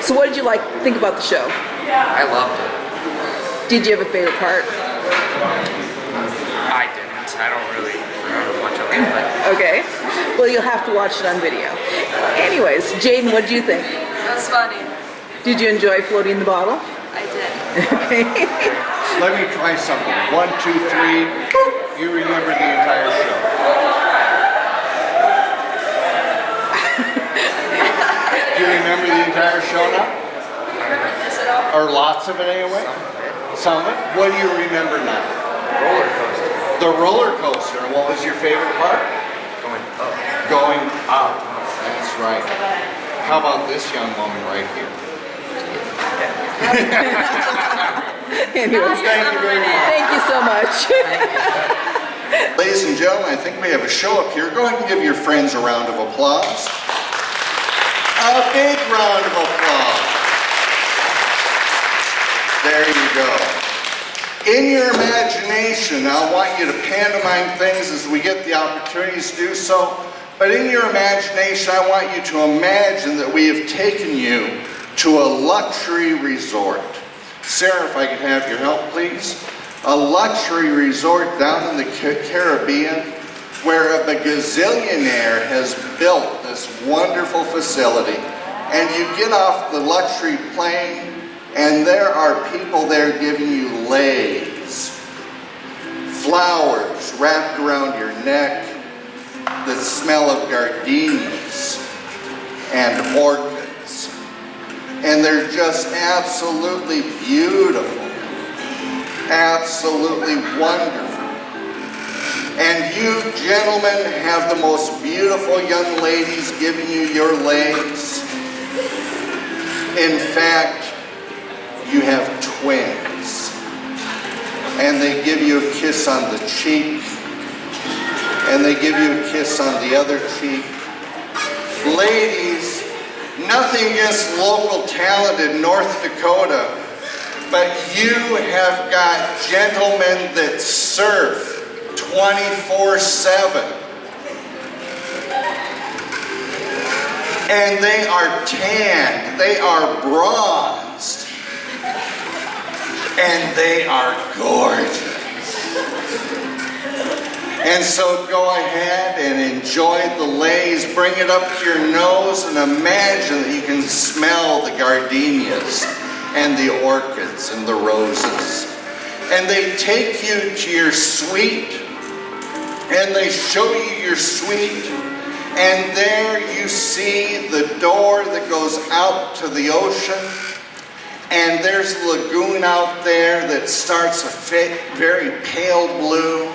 So what did you think about the show? I loved it. Did you have a favorite part? I didn't. I don't really remember much of it. But Okay. Well, you'll have to watch it on video. Anyways, Jaden, what did you think? It was funny. Did you enjoy floating the bottle? I did. Okay. Let me try something. 1, 2, 3. You remember the entire show. Do you remember the entire show now? Or lots of it anyway? Some of it? What do you remember now? roller coaster. The roller coaster. And what was your favorite part? Going up. Going up. That's right. How about this young woman right here? Anyways, Thank you very much. thank you so much. Ladies and gentlemen, I think we have a show up here. Go ahead and give your friends a round of applause. A big round of applause. There you go. In your imagination, I want you to pantomime things as we get the opportunities to do so. But in your imagination, I want you to imagine that we have taken you to a luxury resort. Sarah, if I could have your help, please. A luxury resort down in the Caribbean where a gazillionaire has built this wonderful facility. And you get off the luxury plane and there are people there giving you leis, flowers wrapped around your neck, the smell of gardenias and orchids. And they're just absolutely beautiful, absolutely wonderful. And you gentlemen have the most beautiful young ladies giving you your leis. In fact, you have twins. And they give you a kiss on the cheek. And they give you a kiss on the other cheek. Ladies, nothing against local talent in North Dakota, but you have got gentlemen that surf 24/7. And they are tanned, they are bronzed, and they are gorgeous. And so go ahead and enjoy the leis, bring it up to your nose and imagine that you can smell the gardenias and the orchids and the roses. And they take you to your suite and they show you your suite, and there you see the door that goes out to the ocean, and there's a lagoon out there that starts a very pale blue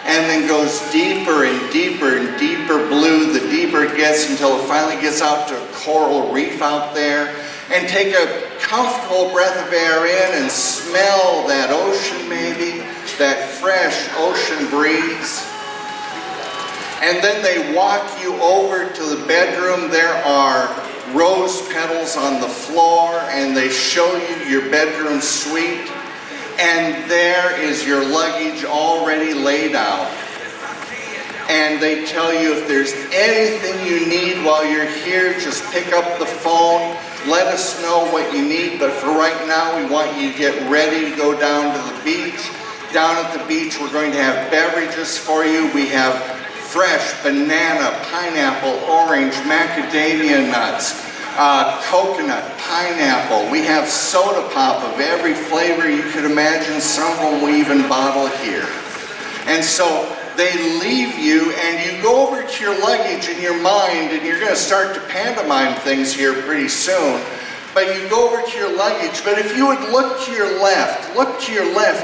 and then goes deeper and deeper and deeper blue, the deeper it gets until it finally gets out to a coral reef out there. And take a comfortable breath of air in and smell that ocean maybe, that fresh ocean breeze. And then they walk you over to the bedroom. There are rose petals on the floor and they show you your bedroom suite. And there is your luggage already laid out. And they tell you if there's anything you need while you're here, just pick up the phone, let us know what you need. But for right now, we want you to get ready to go down to the beach. Down at the beach, we're going to have beverages for you. We have fresh banana, pineapple, orange, macadamia nuts, coconut, pineapple. We have soda pop of every flavor you could imagine. Some of them we even bottle here. And so they leave you and you go over to your luggage in your mind, and you're going to start to pantomime things here pretty soon. But you go over to your luggage, but if you would look to your left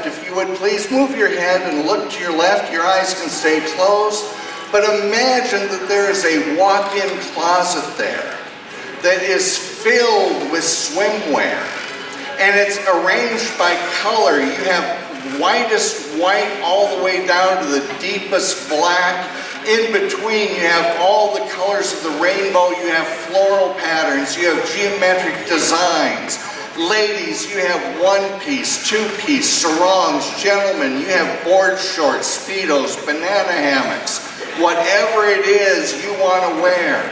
if you would please, move your head and look to your left. Your eyes can stay closed, but imagine that there is a walk-in closet there that is filled with swimwear, and it's arranged by color. You have whitest white all the way down to the deepest black. In between you have all the colors of the rainbow. You have floral patterns, you have geometric designs. Ladies, you have one-piece, two-piece, sarongs. Gentlemen, you have board shorts, speedos, banana hammocks, whatever it is you want to wear.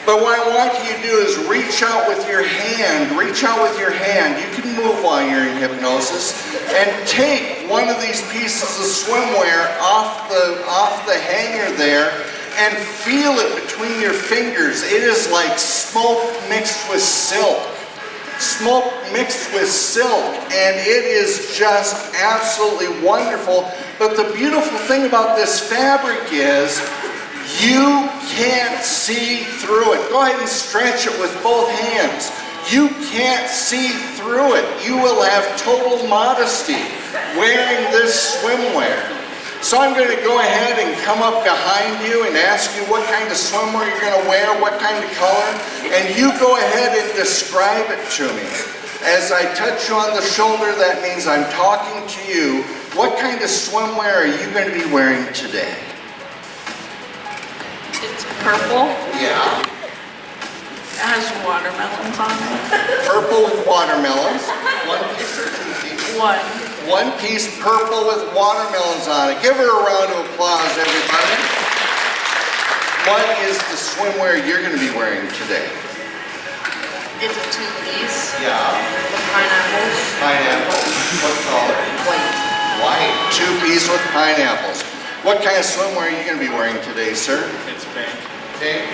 But what I want you to do is reach out with your hand. Reach out with your hand. You can move while you're in hypnosis. And take one of these pieces of swimwear off the hanger there and feel it between your fingers. It is like smoke mixed with silk. Smoke mixed with silk. And it is just absolutely wonderful. But the beautiful thing about this fabric is you can't see through it. Go ahead and stretch it with both hands. You can't see through it. You will have total modesty wearing this swimwear. So I'm going to go ahead and come up behind you and ask you what kind of swimwear you're going to wear, what kind of color, and you go ahead and describe it to me. As I touch you on the shoulder, that means I'm talking to you. What kind of swimwear are you going to be wearing today? It's purple. Yeah. It has watermelons on it. Purple with watermelons. One piece or two pieces? One. One piece purple with watermelons on it. Give her a round of applause, everybody. What is the swimwear you're going to be wearing today? It's a two-piece. Yeah. With pineapples. Pineapple. What color? White. White. Two-piece with pineapples. What kind of swimwear are you going to be wearing today, sir? It's pink. Pink.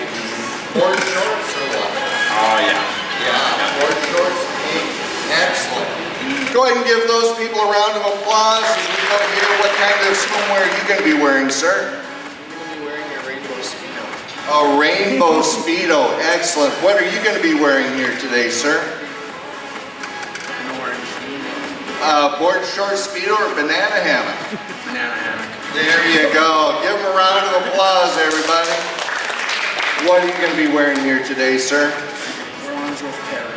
Board shorts or what? Oh, yeah. Yeah. Board shorts, pink. Excellent. Go ahead and give those people a round of applause as we go here. What kind of swimwear are you going to be wearing, sir? I'm going to be wearing a rainbow speedo. A rainbow speedo. Excellent. What are you going to be wearing here today, sir? An orange. Board short speedo or banana hammock? Banana hammock. There you go. Give them a round of applause, everybody. What are you going to be wearing here today, sir? Orange with carrots.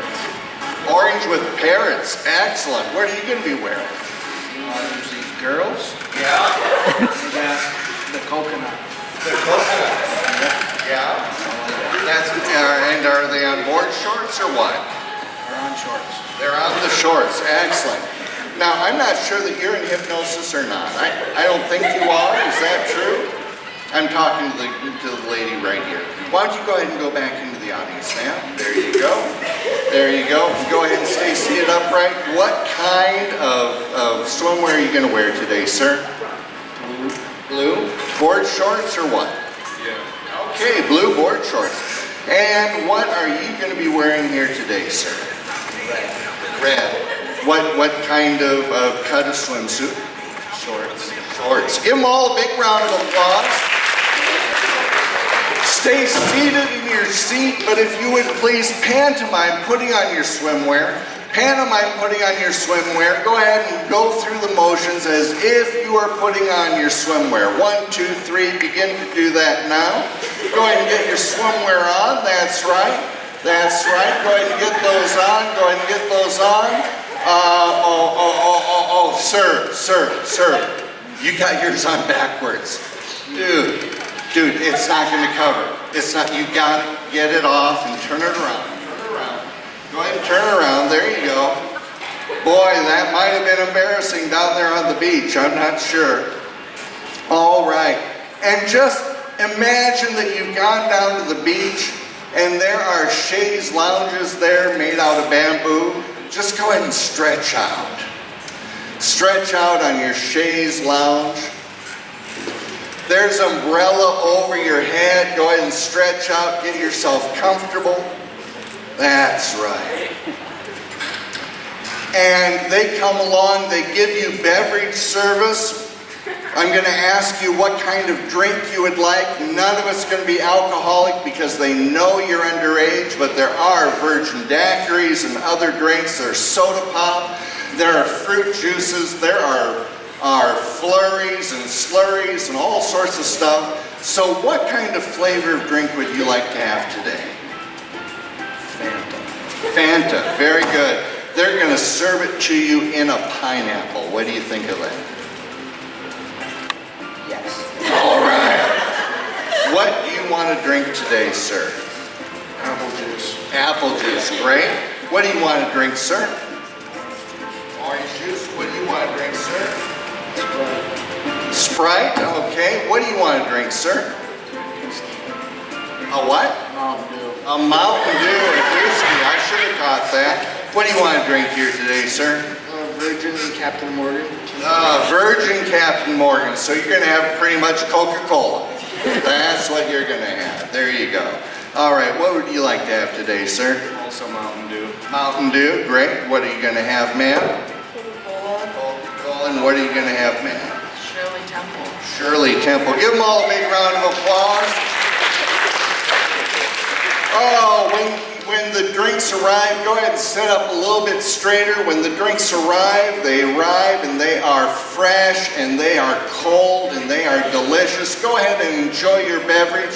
Orange with parrots. Excellent. What are you going to be wearing? There's these girls. Yeah. They got the coconut. The coconut. Yeah. And are they on board shorts or what? They're on shorts. They're on the shorts. Excellent. Now, I'm not sure that you're in hypnosis or not. I don't think you are. Is that true? I'm talking to the lady right here. Why don't you go ahead and go back into the audience, ma'am? There you go. There you go. Go ahead and stay seated upright. What kind of swimwear are you going to wear today, sir? Blue. Blue? Board shorts or what? Yeah. Okay, blue board shorts. And what are you going to be wearing here today, sir? Red. What kind of cut of swimsuit? Shorts. Shorts. Give them all a big round of applause. Stay seated in your seat, but if you would please pantomime putting on your swimwear. Pantomime putting on your swimwear. Go ahead and go through the motions as if you are putting on your swimwear. 1, 2, 3. Begin to do that now. Go ahead and get your swimwear on. That's right. That's right. Go ahead and get those on. Go ahead and get those on. Sir. You got yours on backwards. Dude, it's not going to cover. It's not, you got to get it off and turn it around. Turn it around. Go ahead and turn it around. There you go. Boy, that might have been embarrassing down there on the beach. I'm not sure. All right. And just imagine that you've gone down to the beach and there are chaise lounges there made out of bamboo. Just go ahead and stretch out. Stretch out on your chaise lounge. There's umbrella over your head. Go ahead and stretch out. Get yourself comfortable. That's right. And they come along. They give you beverage service. I'm going to ask you what kind of drink you would like. None of it's going to be alcoholic because they know you're underage, but there are virgin daiquiris and other drinks. There's soda pop. There are fruit juices. There are flurries and slurries and all sorts of stuff. So what kind of flavor of drink would you like to have today? Fanta. Very good. They're going to serve it to you in a pineapple. What do you think of that? Yes. All right. What do you want to drink today, sir? Apple juice. Apple juice. Great. What do you want to drink, sir? Orange juice. What do you want to drink, sir? Sprite. Okay. What do you want to drink, sir? A what? Mountain Dew. A Mountain Dew and whiskey. I should have caught that. What do you want to drink here today, sir? Virgin Captain Morgan. Virgin Captain Morgan. So you're going to have pretty much Coca-Cola. That's what you're going to have. There you go. All right, what would you like to have today, sir? Also Mountain Dew. Mountain Dew, great. What are you going to have, ma'am? Coca-Cola. Coca-Cola. And what are you going to have, ma'am? Shirley Temple. Shirley Temple. Give them all a big round of applause. Oh, when the drinks arrive, go ahead and sit up a little bit straighter. When the drinks arrive and they are fresh and they are cold and they are delicious. Go ahead and enjoy your beverage.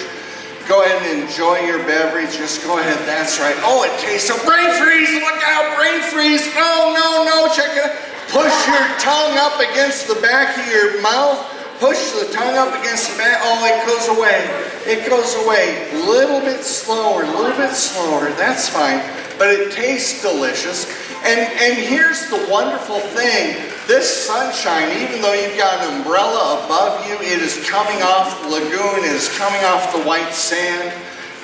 Go ahead and enjoy your beverage. Just go ahead. That's right. Oh, it tastes so. Brain freeze. Look out. Brain freeze. No, no, no. Check it out. Push your tongue up against the back of your mouth. Push the tongue up against the back. Oh, it goes away. It goes away. A little bit slower. A little bit slower. That's fine. But it tastes delicious. And here's the wonderful thing. This sunshine, even though you've got an umbrella above you, it is coming off the lagoon, it is coming off the white sand.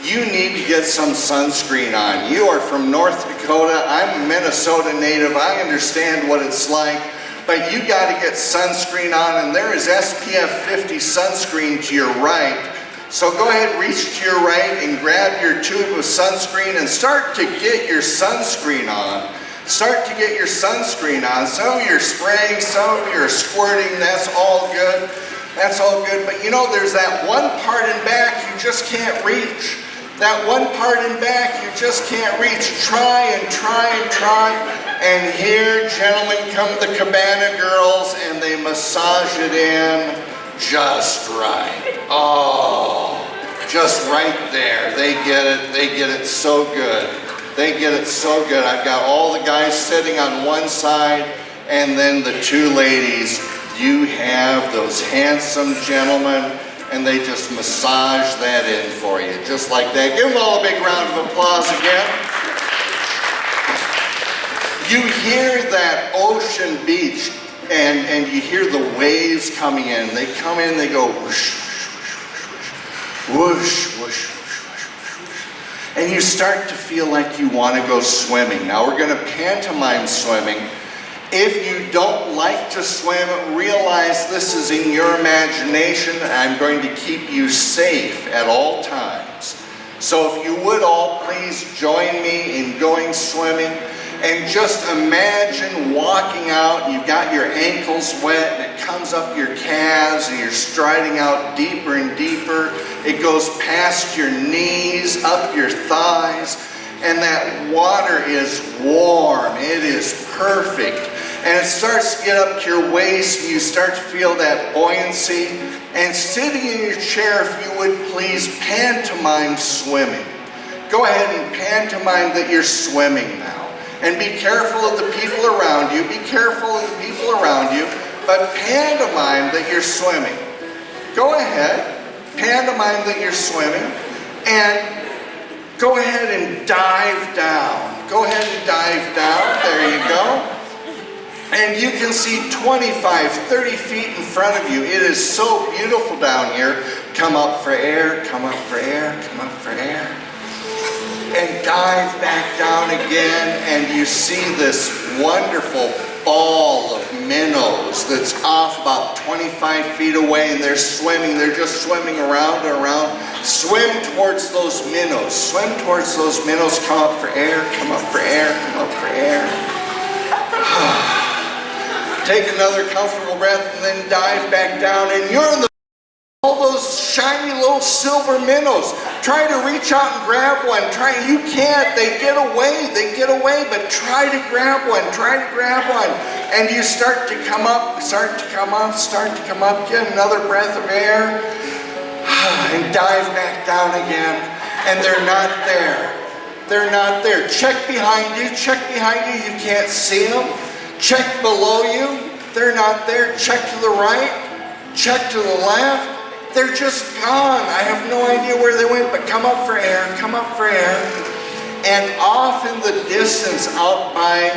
You need to get some sunscreen on. You are from North Dakota. I'm a Minnesota native. I understand what it's like. But you got to get sunscreen on, and there is SPF 50 sunscreen to your right. So go ahead, reach to your right and grab your tube of sunscreen and start to get your sunscreen on. Start to get your sunscreen on. Some of you are spraying, some of you are squirting. That's all good. That's all good. But you know, there's that one part in back you just can't reach. That one part in back you just can't reach. Try and try and try. And here, gentlemen, come the Cabana girls and they massage it in just right. Oh, just right there. They get it. They get it so good. They get it so good. I've got all the guys sitting on one side and then the two ladies. You have those handsome gentlemen and they just massage that in for you, just like that. Give them all a big round of applause again. You hear that ocean beach and you hear the waves coming in. They come in, they go whoosh, whoosh, whoosh, whoosh. And you start to feel like you want to go swimming. Now we're going to pantomime swimming. If you don't like to swim, realize this is in your imagination. I'm going to keep you safe at all times. So if you would all please join me in going swimming. And just imagine walking out, you've got your ankles wet, and it comes up your calves, and you're striding out deeper and deeper. It goes past your knees, up your thighs, and that water is warm. It is perfect. And it starts to get up to your waist, and you start to feel that buoyancy. And sitting in your chair, if you would please pantomime swimming. Go ahead and pantomime that you're swimming now. And be careful of the people around you. Be careful of the people around you. But pantomime that you're swimming. Go ahead. Pantomime that you're swimming. And go ahead and dive down. Go ahead and dive down. There you go. And you can see 25, 30 feet in front of you. It is so beautiful down here. Come up for air. Come up for air. Come up for air. And dive back down again, and you see this wonderful ball of minnows that's off about 25 feet away, and they're swimming. They're just swimming around and around. Swim towards those minnows. Swim towards those minnows. Come up for air. Come up for air. Come up for air. Take another comfortable breath, and then dive back down, and you're in the all those shiny little silver minnows. Try to reach out and grab one. You can't. They get away, but try to grab one. Try to grab one. And you start to come up, start to come up, start to come up. Get another breath of air. And dive back down again. And they're not there. They're not there. Check behind you. Check behind you. You can't see them. Check below you. They're not there. Check to the right. Check to the left. They're just gone. I have no idea where they went, but come up for air, come up for air. And off in the distance, out by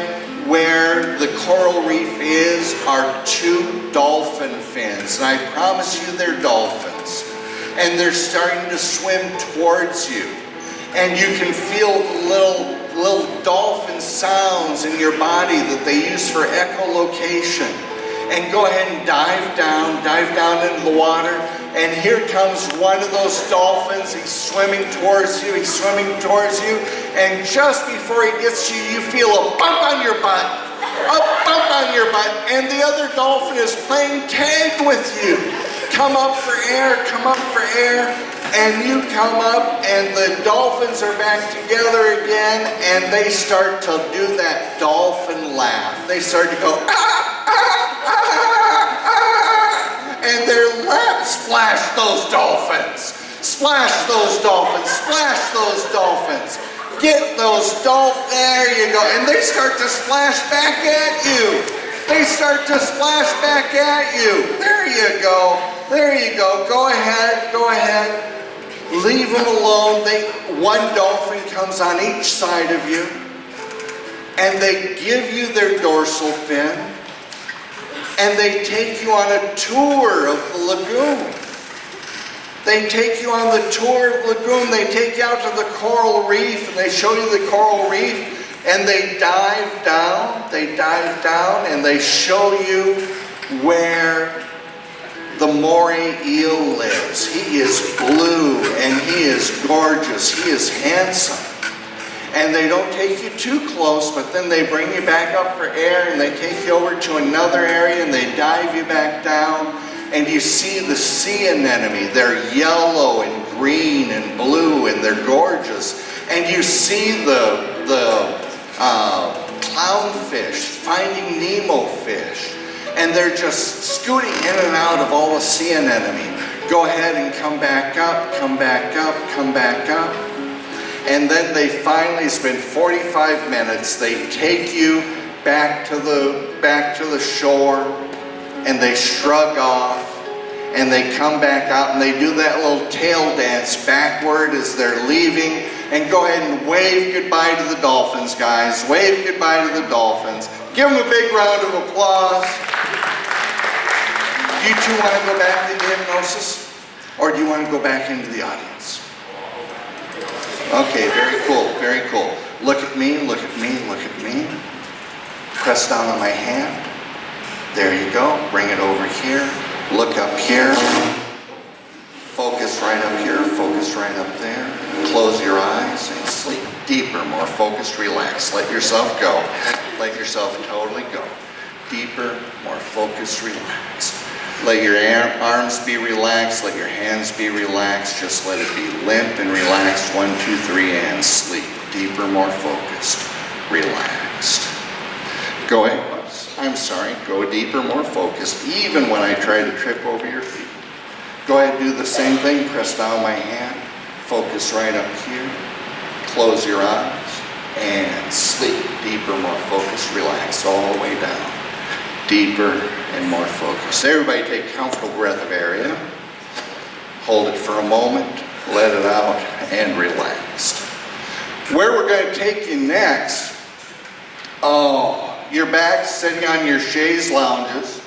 where the coral reef is, are two dolphin fins. And I promise you they're dolphins. And they're starting to swim towards you. And you can feel little dolphin sounds in your body that they use for echolocation. And go ahead and dive down into the water. And here comes one of those dolphins. He's swimming towards you, and just before he gets to you, you feel a bump on your butt, and the other dolphin is playing tag with you. Come up for air, and you come up, and the dolphins are back together again, and they start to do that dolphin laugh. They start to go, and their laps splash those dolphins. Splash those dolphins. Splash those dolphins. Get those dolphins. There you go. And they start to splash back at you. They start to splash back at you. There you go. There you go. Go ahead. Go ahead. Leave them alone. One dolphin comes on each side of you. And they give you their dorsal fin. And they take you on a tour of the lagoon. They take you on the tour of the lagoon. They take you out to the coral reef, and they show you the coral reef, and they dive down, and they show you where the moray eel lives. He is blue, and he is gorgeous. He is handsome. And they don't take you too close, but then they bring you back up for air, and they take you over to another area, and they dive you back down, and you see the sea anemone. They're yellow and green and blue, and they're gorgeous. And you see the clownfish, Finding Nemo fish, and they're just scooting in and out of all the sea anemone. Go ahead and come back up, come back up, come back up. And then they finally, it's been 45 minutes, they take you back to the shore, and they shrug off, and they come back out, and they do that little tail dance backward as they're leaving. And go ahead and wave goodbye to the dolphins, guys. Wave goodbye to the dolphins. Give them a big round of applause. Do you two want to go back into hypnosis? Or do you want to go back into the audience? Okay, very cool, very cool. Look at me, look at me, look at me. Press down on my hand. There you go. Bring it over here. Look up here. Focus right up here. Focus right up there. Close your eyes and sleep deeper, more focused, relaxed. Let yourself go. Let yourself totally go. Deeper, more focused, relaxed. Let your arms be relaxed. Let your hands be relaxed. Just let it be limp and relaxed. 1, 2, 3, and sleep. Deeper, more focused, relaxed. Go ahead. I'm sorry. Go deeper, more focused, even when I try to trip over your feet. Go ahead and do the same thing. Press down my hand. Focus right up here. Close your eyes and sleep. Deeper, more focused, relaxed, all the way down. Deeper and more focused. Everybody take a comfortable breath of air in. Hold it for a moment. Let it out and relaxed. Where we're going to take you next, you're back sitting on your chaise lounges.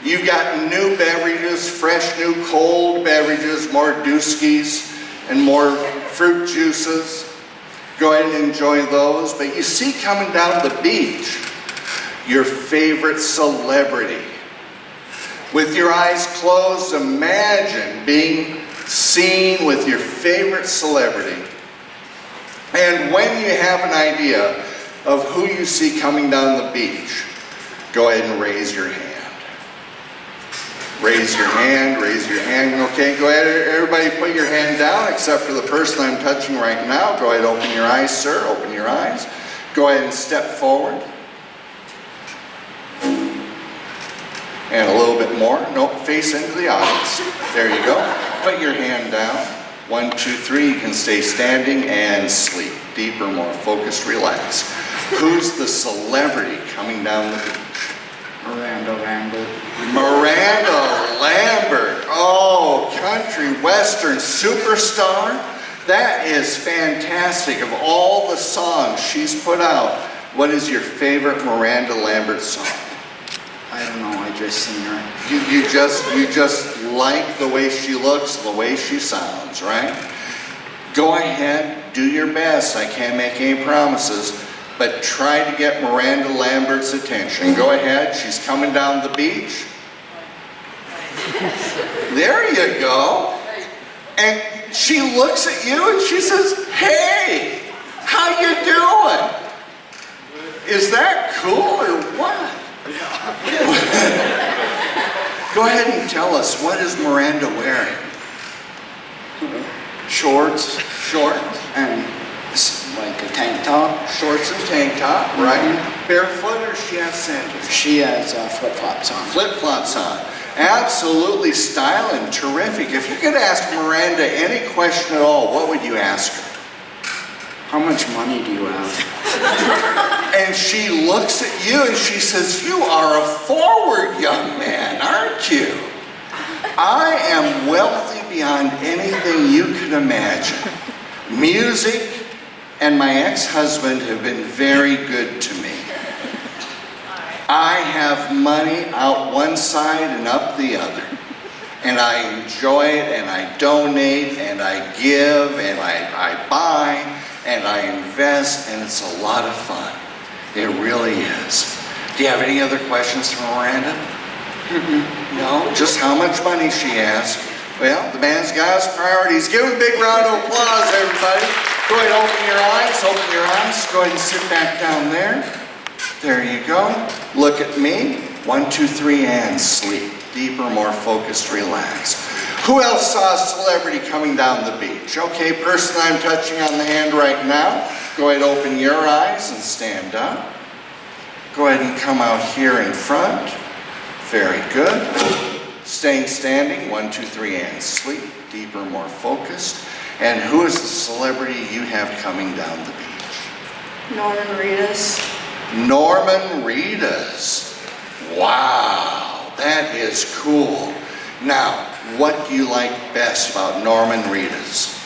You've got new beverages, fresh new cold beverages, more dooskies and more fruit juices. Go ahead and enjoy those. But you see coming down the beach, your favorite celebrity. With your eyes closed, imagine being seen with your favorite celebrity. And when you have an idea of who you see coming down the beach, go ahead and raise your hand. Raise your hand, raise your hand. Okay, go ahead, everybody put your hand down except for the person I'm touching right now. Go ahead, open your eyes, sir, open your eyes. Go ahead and step forward. And a little bit more. No, face into the audience. There you go. Put your hand down. 1, 2, 3. You can stay standing and sleep. Deeper, more focused, relaxed. Who's the celebrity coming down the beach? Miranda Lambert. Miranda Lambert. Oh, country western superstar. That is fantastic. Of all the songs she's put out, what is your favorite Miranda Lambert song? I don't know, I just seen her. You just like the way she looks, the way she sounds, right? Go ahead, Do your best. I can't make any promises, but try to get Miranda Lambert's attention. Go ahead. She's coming down the beach. There you go. And she looks at you and she says, "Hey, how you doing?" Is that cool or what? Go ahead and tell us, what is Miranda wearing? Shorts? And it's like a tank top. Shorts and tank top, right? Barefoot, or she has sandals? She has flip-flops on. Flip-flops on. Absolutely styling, terrific. If you could ask Miranda any question at all, what would you ask her? How much money do you have? And she looks at you and she says, "You are a forward young man, aren't you? I am wealthy beyond anything you could imagine. Music and my ex-husband have been very good to me. I have money out one side and up the other. And I enjoy it, and I donate, and I give, and I buy, and I invest, and it's a lot of fun. It really is." Do you have any other questions for Miranda? No? Just how much money she has. Well, the man's got his priorities. Give him a big round of applause, everybody. Go ahead and open your eyes. Open your eyes. Go ahead and sit back down there. There you go. Look at me. 1, 2, 3, and sleep. Deeper, more focused, relaxed. Who else saw a celebrity coming down the beach? Okay, person I'm touching on the hand right now, go ahead and open your eyes and stand up. Go ahead and come out here in front. Very good. Staying standing. 1, 2, 3, and sleep. Deeper, more focused. And who is the celebrity you have coming down the beach? Norman Reedus. Norman Reedus. Wow, that is cool. Now, what do you like best about Norman Reedus?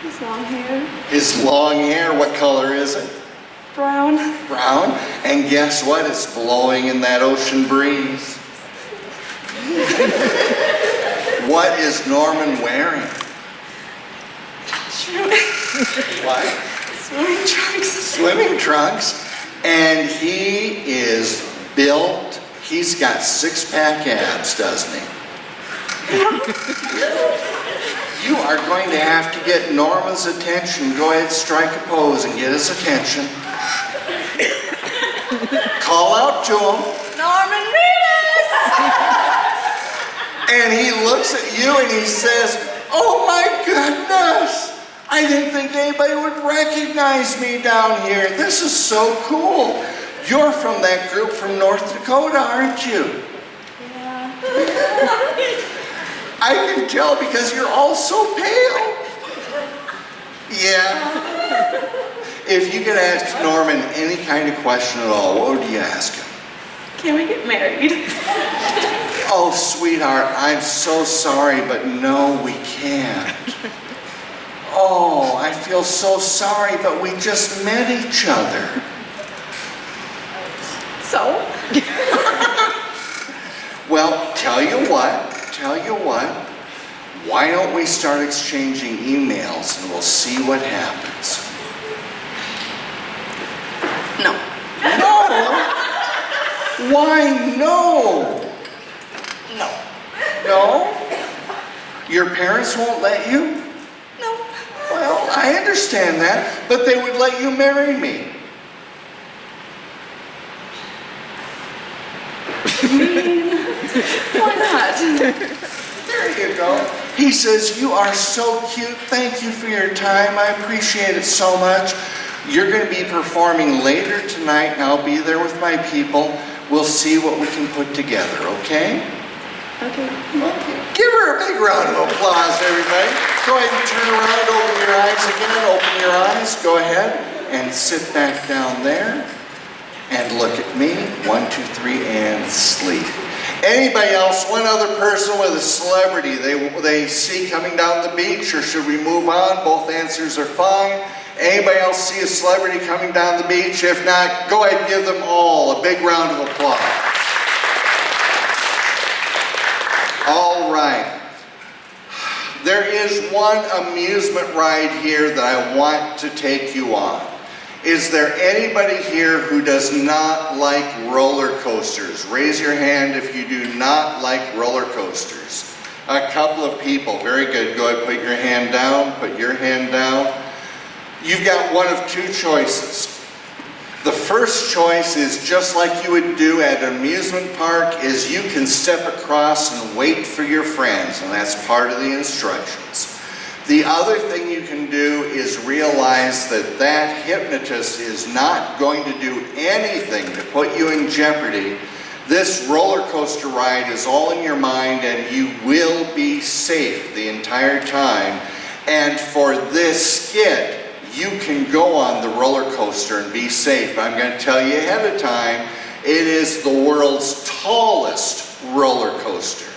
His long hair. His long hair, what color is it? Brown. Brown. And guess what? It's blowing in that ocean breeze. What is Norman wearing? What? Swimming trunks. Swimming trunks. And he is built. He's got six-pack abs, doesn't he? You are going to have to get Norman's attention. Go ahead, strike a pose and get his attention. Call out to him. Norman Reedus! And he looks at you and he says, "Oh my goodness! I didn't think anybody would recognize me down here. This is so cool. You're from that group from North Dakota, aren't you?" Yeah. I can tell because you're all so pale. Yeah. If you could ask Norman any kind of question at all, what would you ask him? Can we get married? "Oh, sweetheart, I'm so sorry, but no, we can't." "Oh, I feel so sorry, but we just met each other." So? Well, tell you what, why don't we start exchanging emails and we'll see what happens. No. No! Why no? No. No? Your parents won't let you? No. Well, I understand that, but they would let you marry me. Why not? There you go. He says, "You are so cute. Thank you for your time. I appreciate it so much. You're going to be performing later tonight, and I'll be there with my people. We'll see what we can put together, okay?" Okay. Give her a big round of applause, everybody. Go ahead and turn around, open your eyes again, open your eyes. Go ahead and sit back down there and look at me. 1, 2, 3, and sleep. Anybody else, one other person with a celebrity they see coming down the beach, or should we move on? Both answers are fine. Anybody else see a celebrity coming down the beach? If not, go ahead and give them all a big round of applause. All right. There is one amusement ride here that I want to take you on. Is there anybody here who does not like roller coasters? Raise your hand if you do not like roller coasters. A couple of people, very good. Go ahead, put your hand down, put your hand down. You've got one of two choices. The first choice is just like you would do at an amusement park, is you can step across and wait for your friends, and that's part of the instructions. The other thing you can do is realize that that hypnotist is not going to do anything to put you in jeopardy. This roller coaster ride is all in your mind, and you will be safe the entire time. And for this skit, you can go on the roller coaster and be safe. But I'm going to tell you ahead of time, it is the world's tallest roller coaster.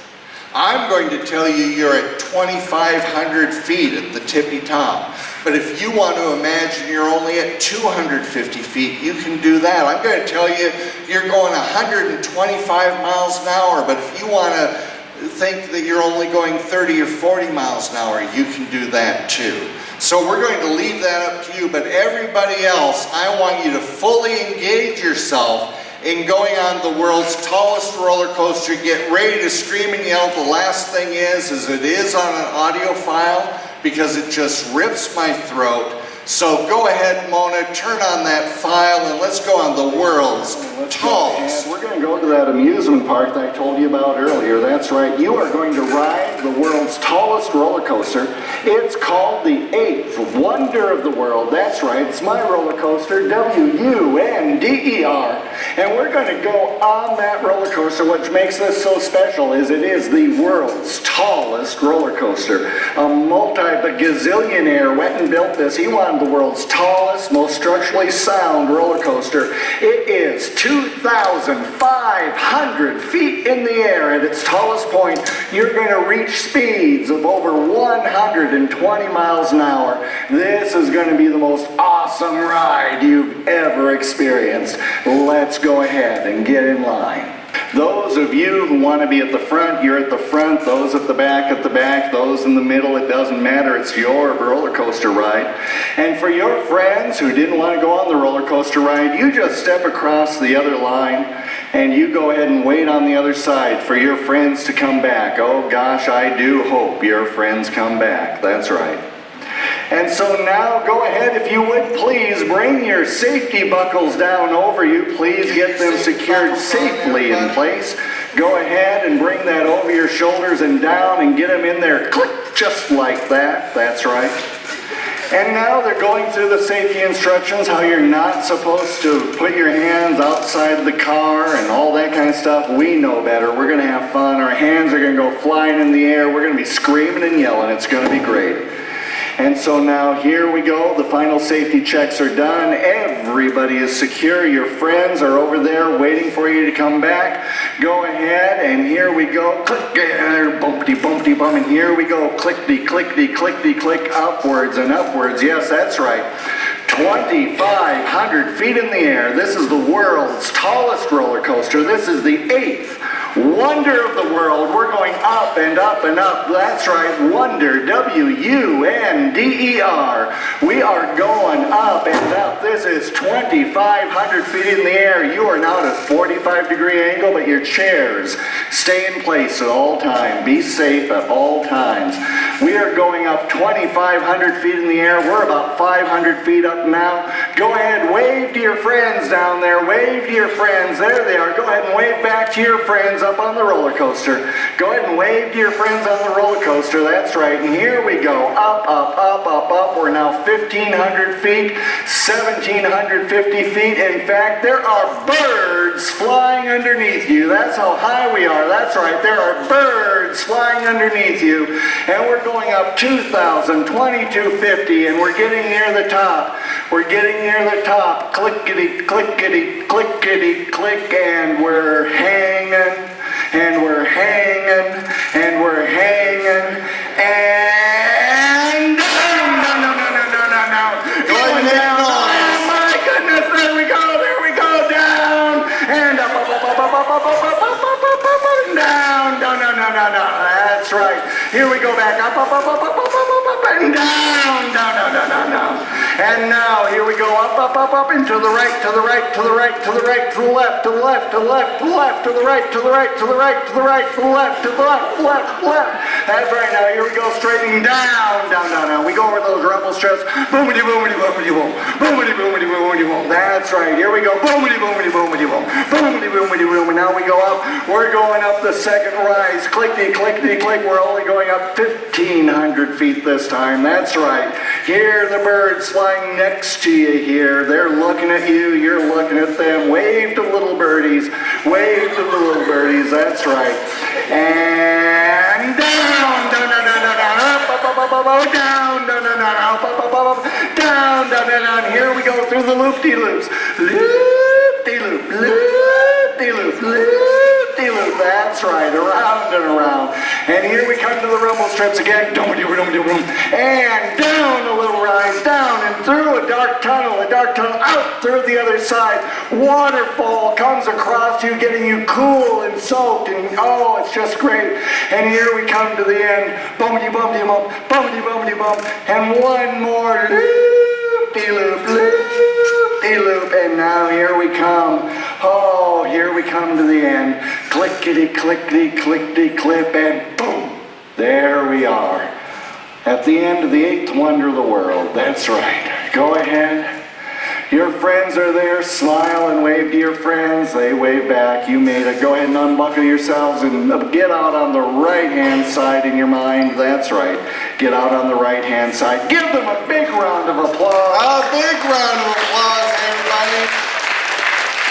I'm going to tell you you're at 2,500 feet at the tippy top. But if you want to imagine you're only at 250 feet, you can do that. I'm going to tell you you're going 125 miles an hour. But if you want to think that you're only going 30 or 40 miles an hour, you can do that too. So we're going to leave that up to you, but everybody else, I want you to fully engage yourself in going on the world's tallest roller coaster. Get ready to scream and yell. The last thing is it is on an audio file because it just rips my throat. So go ahead, Mona, turn on that file and let's go on the world's tallest. We're going to go to that amusement park that I told you about earlier. That's right. You are going to ride the world's tallest roller coaster. It's called the 8th Wonder of the World. That's right. It's my roller coaster, W-U-N-D-E-R. And we're going to go on that roller coaster. What makes this so special is it is the world's tallest roller coaster. A multi-gazillionaire went and built this. He wanted the world's tallest, most structurally sound roller coaster. It is 2,500 feet in the air. At its tallest point, you're going to reach speeds of over 120 miles an hour. This is going to be the most awesome ride you've ever experienced. Let's go ahead and get in line. Those of you who want to be at the front, you're at the front. Those at the back, at the back. Those in the middle, it doesn't matter. It's your roller coaster ride. And for your friends who didn't want to go on the roller coaster ride, you just step across the other line and you go ahead and wait on the other side for your friends to come back. Oh gosh, I do hope your friends come back. That's right. And so now go ahead, if you would please bring your safety buckles down over you. Please get them secured safely in place. Go ahead and bring that over your shoulders and down and get them in there. Click, just like that. That's right. And now they're going through the safety instructions, how you're not supposed to put your hands outside the car and all that kind of stuff. We know better. We're going to have fun. Our hands are going to go flying in the air. We're going to be screaming and yelling. It's going to be great. And so now here we go. The final safety checks are done. Everybody is secure. Your friends are over there waiting for you to come back. Go ahead and here we go. Click, bumpty, bumpty, bum. And here we go. Clickety, clickety, clickety, click, upwards and upwards. Yes, that's right. 2,500 feet in the air. This is the world's tallest roller coaster. This is the 8th Wonder of the World. We're going up and up and up. That's right, Wonder, W-U-N-D-E-R. We are going up and up. This is 2,500 feet in the air. You are now at a 45-degree angle, but your chairs stay in place at all times. Be safe at all times. We are going up 2,500 feet in the air. We're about 500 feet up now. Go ahead, wave to your friends down there. Wave to your friends. There they are. Go ahead and wave back to your friends up on the roller coaster. Go ahead and wave to your friends on the roller coaster. That's right. And here we go. Up, up, up, up, up. We're now 1,500 feet, 1,750 feet. In fact, there are birds flying underneath you. That's how high we are. That's right. There are birds flying underneath you. And we're going up 2,000, 2,250, and we're getting near the top. We're getting near the top. Clickety, clickety, clickety, click, and we're hanging. And we're hanging, and we're hanging, and down, no. Going down, oh my goodness, there we go, down, and up, down, no, that's right. Here we go back up, up, up, up, up, up, up, up, up, and down, down, down, down, down, down. And now here we go up, up, up, up, and to the right, to the right, to the right, to the right, to the left, to the left, to the left, to the left, to the right, to the right, to the right, to the right, to the left, to the left, left, left. That's right. Now here we go, straightening down, down, down, down. We go over those rumble strips. Boomity, boomity, boomity, boom. Boomity, boomity, boomity, boom. That's right. Here we go. Boomity, boomity, boomity, boom. Boomity, boomity, boom. And now we go up. We're going up the second rise. Clickety, clickety, click. We're only going up 1,500 feet this time. That's right. Hear the birds flying next to you here. They're looking at you. You're looking at them. Wave to little birdies. Wave to the little birdies. That's right. And down, down, down, down, down, down, up, up, up, up, up, up, down, down, down, down, up, up, up, up, up, down, down, down, down. Here we go through the loop-de-loops. Loop-de-loop, loop-de-loop, loop-de-loop. That's right, around and around. And here we come to the rumble strips again. And down a little rise, down and through a dark tunnel, out through the other side. Waterfall comes across you, getting you cool and soaked, and oh, it's just great. And here we come to the end. Bumpity, bumpity, bump, bumpity, bumpity, bump, and one more loop-de-loop, loop-de-loop, and now here we come. Oh, here we come to the end. Clickety, clickety, clickety, clip, and boom! There we are. At the end of the 8th wonder of the world. That's right. Go ahead. Your friends are there. Smile and wave to your friends. They wave back. You made it. Go ahead and unbuckle yourselves and get out on the right-hand side in your mind. That's right. Get out on the right-hand side. Give them a big round of applause. A big round of applause, everybody.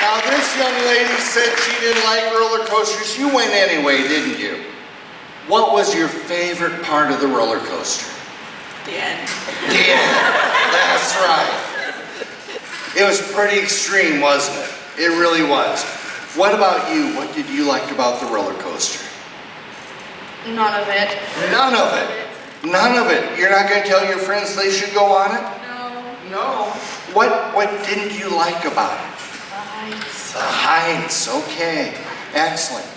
Now, this young lady said she didn't like roller coasters. You went anyway, didn't you? What was your favorite part of the roller coaster? The end. The end. That's right. It was pretty extreme, wasn't it? It really was. What about you? What did you like about the roller coaster? None of it. None of it. None of it. You're not going to tell your friends they should go on it? No. No. What didn't you like about it? The heights. The heights. Okay. Excellent.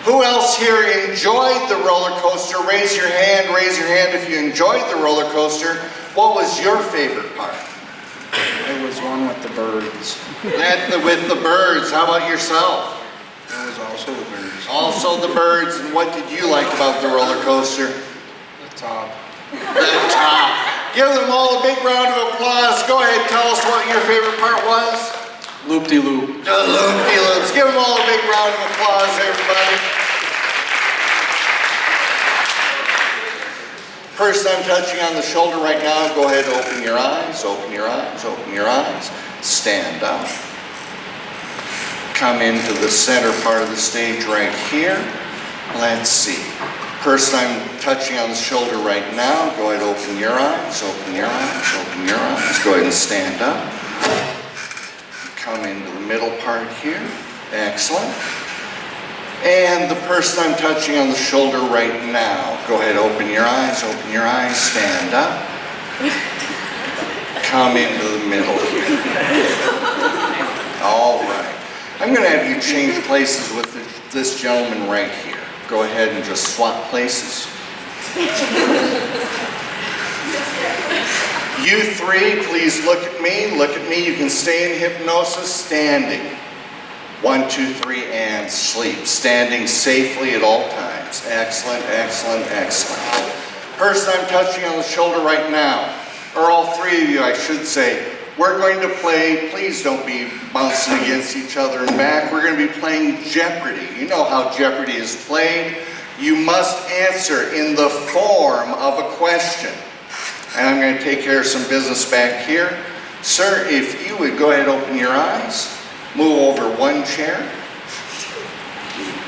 Who else here enjoyed the roller coaster? Raise your hand if you enjoyed the roller coaster. What was your favorite part? It was one with the birds. With the birds. How about yourself? It was also the birds. Also the birds. And what did you like about the roller coaster? The top. The top. Give them all a big round of applause. Go ahead, tell us what your favorite part was. Loop-de-loop. The loop-de-loops. Give them all a big round of applause, everybody. First, I'm touching on the shoulder right now. Go ahead, open your eyes, open your eyes, open your eyes. Stand up. Come into the center part of the stage right here. Let's see. First, I'm touching on the shoulder right now. Go ahead, open your eyes, open your eyes, open your eyes. Go ahead and stand up. Come into the middle part here. Excellent. And the person I'm touching on the shoulder right now. Go ahead, open your eyes, stand up. Come into the middle here. All right. I'm going to have you change places with this gentleman right here. Go ahead and just swap places. You three, please look at me. Look at me. You can stay in hypnosis standing. 1, 2, 3, and sleep. Standing safely at all times. Excellent, excellent, excellent. Person I'm touching on the shoulder right now, or all three of you, I should say, we're going to play, please don't be bouncing against each other and back. We're going to be playing Jeopardy. You know how Jeopardy is played. You must answer in the form of a question. And I'm going to take care of some business back here. Sir, if you would go ahead and open your eyes. Move over one chair.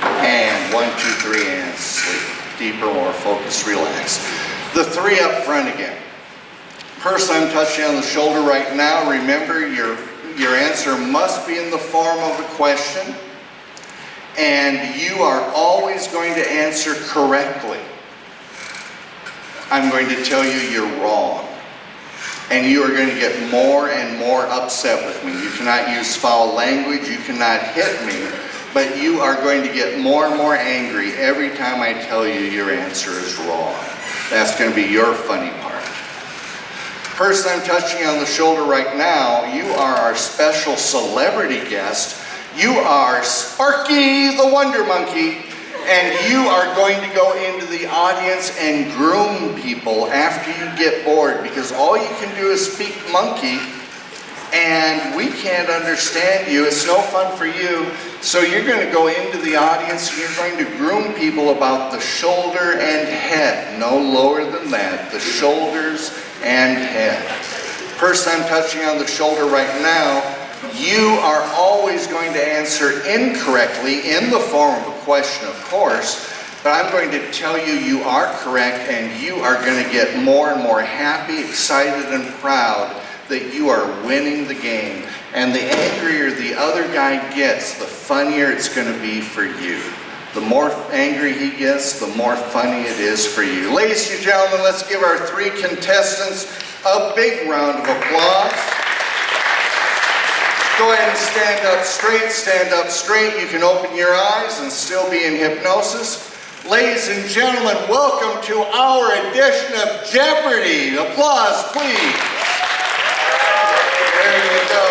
And 1, 2, 3, and sleep. Deeper, more focused, relax. The three up front again. Person I'm touching on the shoulder right now, remember your answer must be in the form of a question. And you are always going to answer correctly. I'm going to tell you you're wrong. And you are going to get more and more upset with me. You cannot use foul language. You cannot hit me. but you are going to get more and more angry every time I tell you your answer is wrong. That's going to be your funny part. Person I'm touching on the shoulder right now, you are our special celebrity guest. You are Sparky the Wonder Monkey, and you are going to go into the audience and groom people after you get bored, because all you can do is speak monkey, and we can't understand you. It's no fun for you. So you're going to go into the audience and you're going to groom people about the shoulder and head. No lower than that. The shoulders and head. Person I'm touching on the shoulder right now, you are always going to answer incorrectly in the form of a question, of course, but I'm going to tell you you are correct, and you are going to get more and more happy, excited, and proud that you are winning the game. And the angrier the other guy gets, the funnier it's going to be for you. The more angry he gets, the more funny it is for you. Ladies and gentlemen, let's give our 3 contestants a big round of applause. Go ahead and stand up straight, stand up straight. You can open your eyes and still be in hypnosis. Ladies and gentlemen, welcome to our edition of Jeopardy. Applause, please. There you go.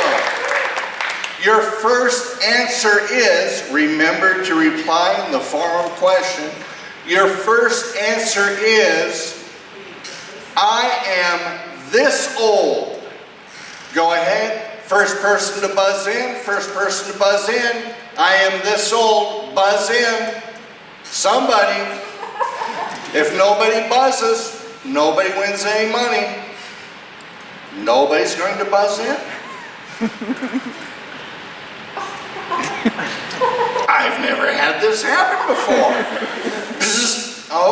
Your first answer is, remember to reply in the form of a question. Your first answer is, I am this old. Go ahead. First person to buzz in, first person to buzz in. I am this old, buzz in. Somebody. If nobody buzzes, nobody wins any money. Nobody's going to buzz in? I've never had this happen before.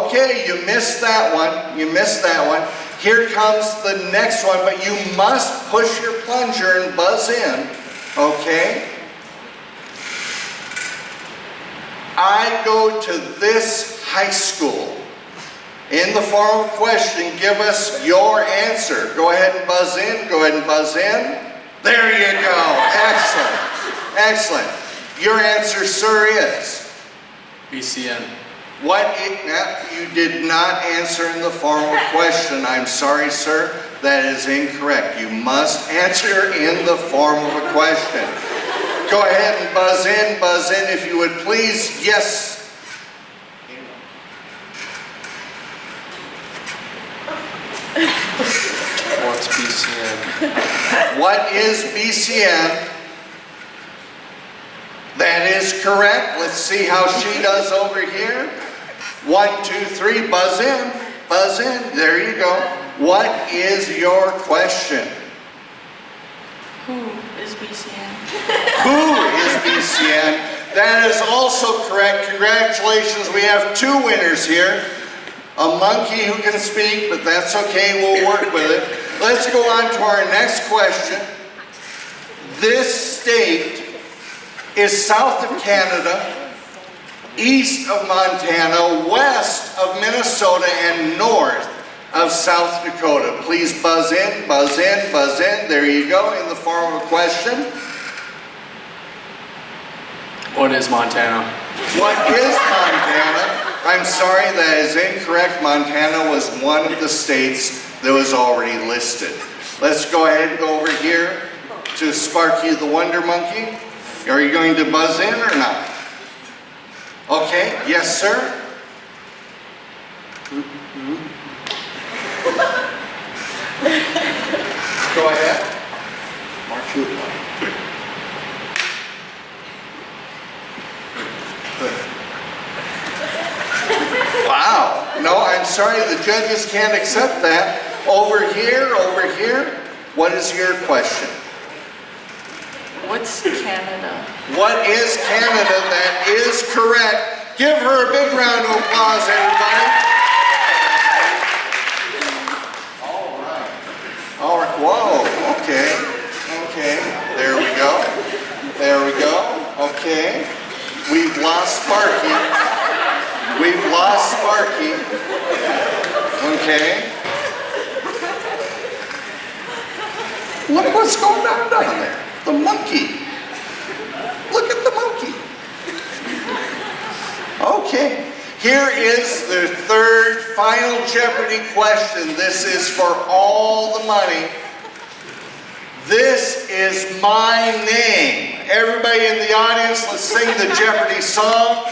Okay, you missed that one. You missed that one. Here comes the next one, but you must push your plunger and buzz in, okay? I go to this high school. In the form of a question, give us your answer. Go ahead and buzz in, go ahead and buzz in. There you go, excellent, excellent. Your answer, sir, is? BCN. You did not answer in the form of a question. I'm sorry, sir. That is incorrect. You must answer in the form of a question. Go ahead and buzz in if you would please. Yes. What's BCN? What is BCN? That is correct. Let's see how she does over here. 1, 2, 3, buzz in. Buzz in. There you go. What is your question? Who is BCN? Who is BCN? That is also correct. Congratulations. We have 2 winners here. A monkey who can speak, but that's okay. We'll work with it. Let's go on to our next question. This state is south of Canada, east of Montana, west of Minnesota, and north of South Dakota. Please buzz in, buzz in, buzz in. There you go, in the form of a question. What is Montana? What is Montana? I'm sorry, that is incorrect. Montana was one of the states that was already listed. Let's go ahead and go over here to Sparky the Wonder Monkey. Are you going to buzz in or not? Okay, yes, sir. Go ahead. March you. Wow. No, I'm sorry, the judges can't accept that. Over here, over here. What is your question? What's Canada? What is Canada? That is correct. Give her a big round of applause, everybody. All right. All right. Whoa. Okay. Okay. There we go. There we go. Okay. We've lost Sparky. We've lost Sparky. Okay. Look what's going on down there. The monkey. Look at the monkey. Okay. Here is the third final Jeopardy question. This is for all the money. This is my name. Everybody in the audience, let's sing the Jeopardy song.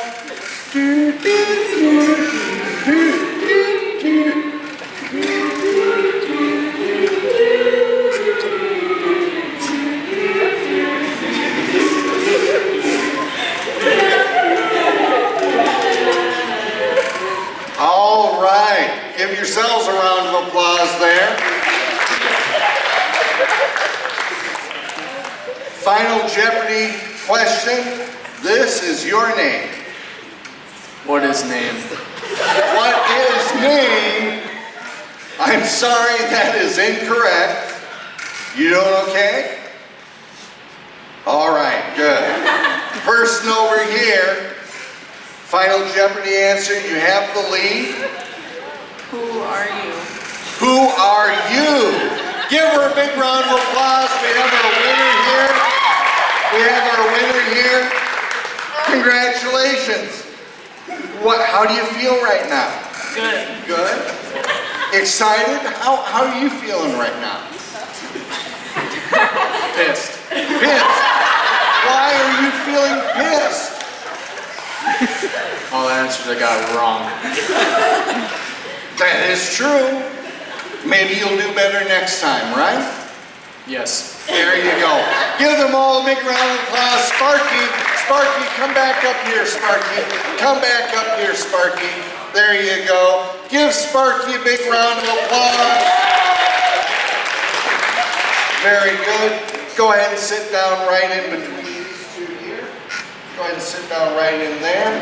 All right. Give yourselves a round of applause there. Final Jeopardy question. This is your name. What is name? What is name? I'm sorry, that is incorrect. You doing okay? All right, good. Person over here. Final Jeopardy answer. You have the lead. Who are you? Who are you? Give her a big round of applause. We have our winner here. We have our winner here. Congratulations. How do you feel right now? Good. Good? Excited? How are you feeling right now? Pissed. Pissed. Why are you feeling pissed? All the answers I got wrong. That is true. Maybe you'll do better next time, right? Yes. There you go. Give them all a big round of applause. Sparky, Sparky, come back up here, Sparky. Come back up here, Sparky. There you go. Give Sparky a big round of applause. Very good. Go ahead and sit down right in between these two here. Go ahead and sit down right in there.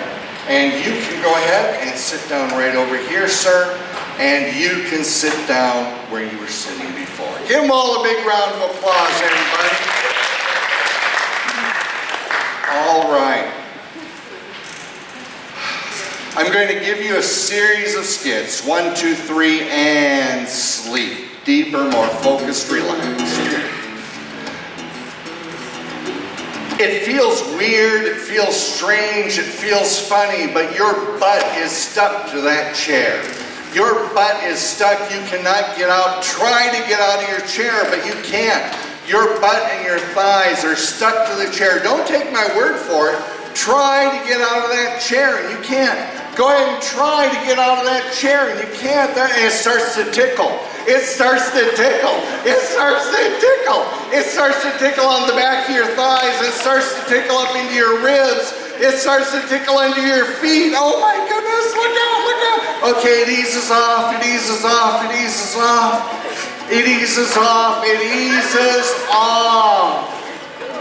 And you can go ahead and sit down right over here, sir. And you can sit down where you were sitting before. Give them all a big round of applause, everybody. All right. I'm going to give you a series of skits. 1, 2, 3, and sleep. Deeper, more focused, relaxed. It feels weird, it feels strange, it feels funny, but your butt is stuck to that chair. Your butt is stuck, you cannot get out. Try to get out of your chair, but you can't. Your butt and your thighs are stuck to the chair. Don't take my word for it. Try to get out of that chair and you can't. Go ahead and try to get out of that chair and you can't. And it starts to tickle. It starts to tickle. It starts to tickle. It starts to tickle on the back of your thighs. It starts to tickle up into your ribs. It starts to tickle under your feet. Oh my goodness, look out, look out. Okay, it eases off, it eases off, it eases off. It eases off, it eases off.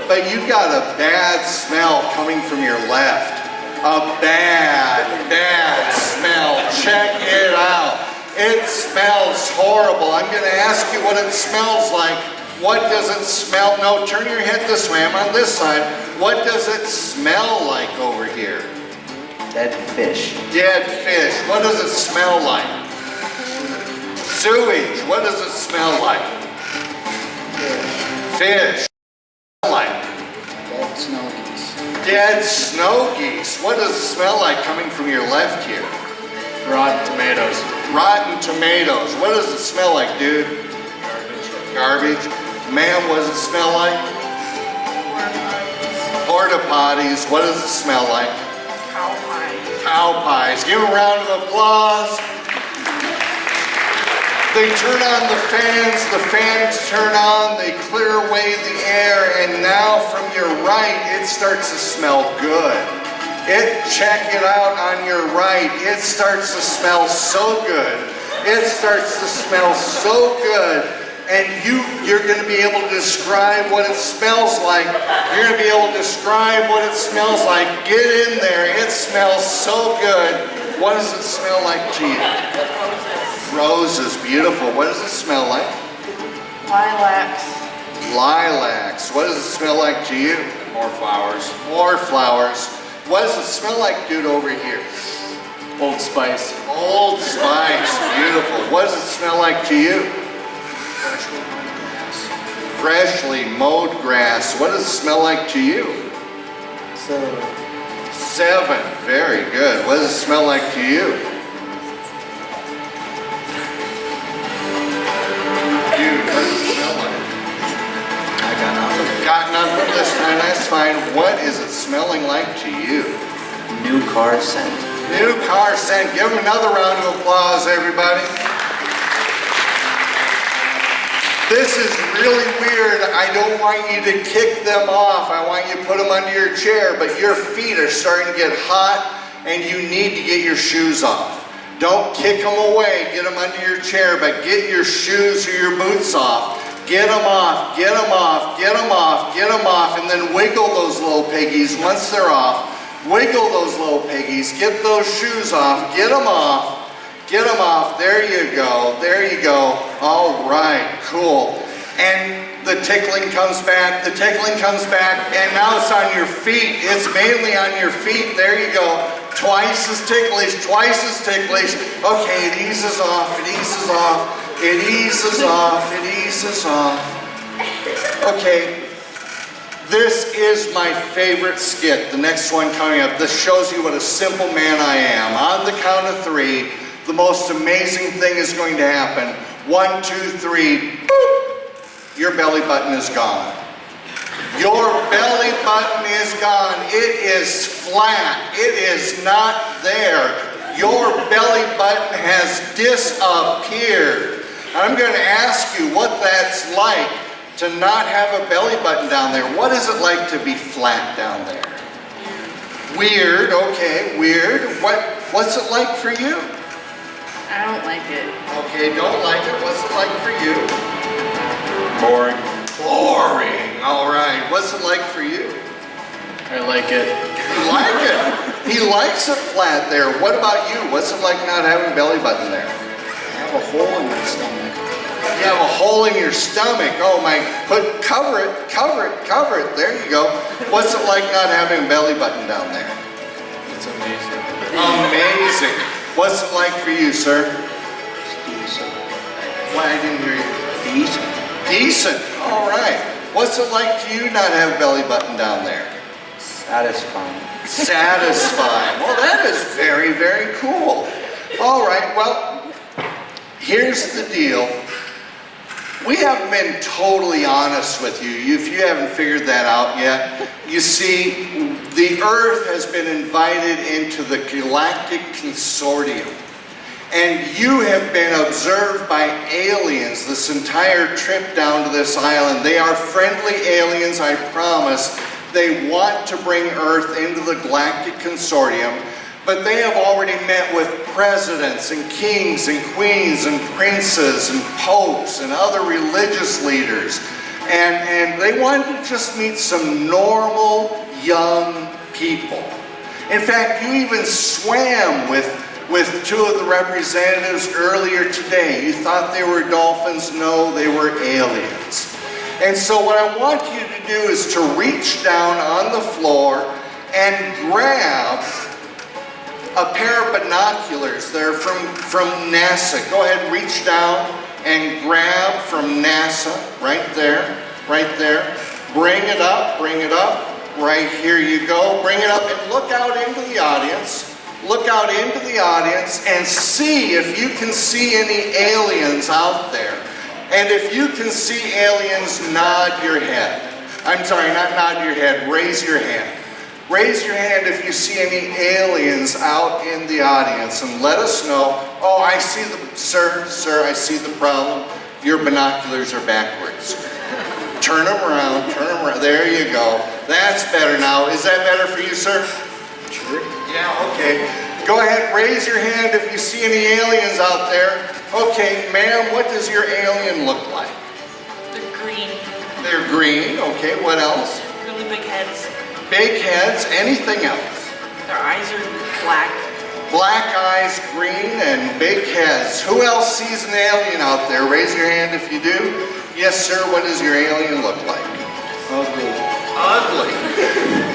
But you got a bad smell coming from your left. A bad, bad smell. Check it out. It smells horrible. I'm going to ask you what it smells like. What does it smell? No, turn your head this way. I'm on this side. What does it smell like over here? Dead fish. Dead fish. What does it smell like? Sewage. What does it smell like? Fish. Like? Dead snow geese. Dead snow geese. What does it smell like coming from your left here? Rotten tomatoes. Rotten tomatoes. What does it smell like, dude? Garbage. Ma'am, what does it smell like? Porta potties. What does it smell like? Cow pies. Cow pies. Give a round of applause. They turn on the fans turn on, they clear away the air, and now from your right, it starts to smell good. Check it out on your right. It starts to smell so good. It starts to smell so good. And you're going to be able to describe what it smells like. You're going to be able to describe what it smells like. Get in there. It smells so good. What does it smell like to you? Roses. Beautiful. What does it smell like? Lilacs. Lilacs. What does it smell like to you? More flowers. More flowers. What does it smell like, dude, over here? Old Spice. Old Spice. Beautiful. What does it smell like to you? Freshly mowed grass. What does it smell like to you? 7. Very good. What does it smell like to you? You, what does it smell like? I got nothing. Got nothing this time, that's fine. What is it smelling like to you? New car scent. New car scent. Give them another round of applause, everybody. This is really weird. I don't want you to kick them off. I want you to put them under your chair, but your feet are starting to get hot and you need to get your shoes off. Don't kick them away. Get them under your chair, but get your shoes or your boots off. Get them off, get them off, get them off, get them off, and then wiggle those little piggies once they're off. Wiggle those little piggies. Get those shoes off. Get them off. Get them off. There you go. There you go. All right. Cool. And the tickling comes back. The tickling comes back. And now it's on your feet. It's mainly on your feet. There you go. Twice as ticklish. Twice as ticklish. Okay. It eases off. It eases off. It eases off. It eases off. Okay. This is my favorite skit. The next one coming up. This shows you what a simple man I am. On the count of 3. The most amazing thing is going to happen. 1, 2, 3, boop! Your belly button is gone. Your belly button is gone. It is flat. It is not there. Your belly button has disappeared. I'm going to ask you what that's like to not have a belly button down there. What is it like to be flat down there? Weird. Okay, weird. What's it like for you? I don't like it. Okay, don't like it. What's it like for you? Boring. Boring. All right. What's it like for you? I like it. You like it. He likes it flat there. What about you? What's it like not having a belly button there? I have a hole in my stomach. You have a hole in your stomach. Oh my, cover it, cover it, cover it. There you go. What's it like not having a belly button down there? It's amazing. Amazing. What's it like for you, sir? Decent. Why, I didn't hear you. Decent. Decent. All right. What's it like to you not have a belly button down there? Satisfying. Satisfying. Well, that is very, very cool. All right. Well, here's the deal. We haven't been totally honest with you. If you haven't figured that out yet, you see, the Earth has been invited into the Galactic Consortium. And you have been observed by aliens this entire trip down to this island. They are friendly aliens, I promise. They want to bring Earth into the Galactic Consortium. But they have already met with presidents and kings and queens and princes and popes and other religious leaders. And they wanted to just meet some normal young people. In fact, you even swam with 2 of the representatives earlier today. You thought they were dolphins. No, they were aliens. And so what I want you to do is to reach down on the floor and grab a pair of binoculars. They're from NASA. Go ahead, reach down and grab from NASA, right there, right there. Bring it up, right here you go. Bring it up and look out into the audience. Look out into the audience and see if you can see any aliens out there. And if you can see aliens, nod your head. I'm sorry, not nod your head, raise your hand. Raise your hand if you see any aliens out in the audience and let us know. Oh, I see sir, I see the problem. Your binoculars are backwards. Turn them around, there you go. That's better now. Is that better for you, sir? Sure. Yeah, okay. Go ahead, raise your hand if you see any aliens out there. Okay, ma'am, what does your alien look like? They're green. They're green, okay, what else? Really big heads. Big heads, anything else? Their eyes are black. Black eyes, green, and big heads. Who else sees an alien out there? Raise your hand if you do. Yes, sir, what does your alien look like? Ugly. Ugly.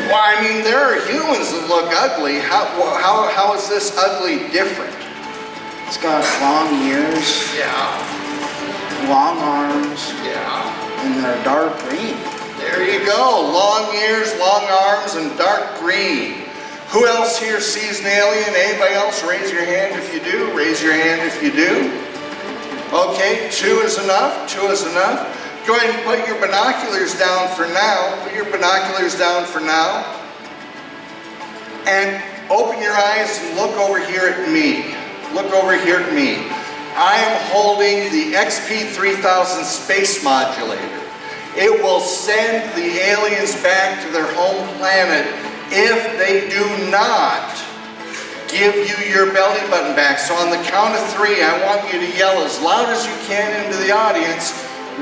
Well, I mean, there are humans that look ugly. How is this ugly different? It's got long ears, Yeah, long arms, yeah. and they're dark green. There you go. Long ears, long arms, and dark green. Who else here sees an alien? Anybody else? Raise your hand if you do. Raise your hand if you do. Okay, 2 is enough. 2 is enough. Go ahead and put your binoculars down for now. Put your binoculars down for now. And open your eyes and look over here at me. Look over here at me. I am holding the XP3000 space modulator. It will send the aliens back to their home planet if they do not give you your belly button back. So on the count of 3, I want you to yell as loud as you can into the audience,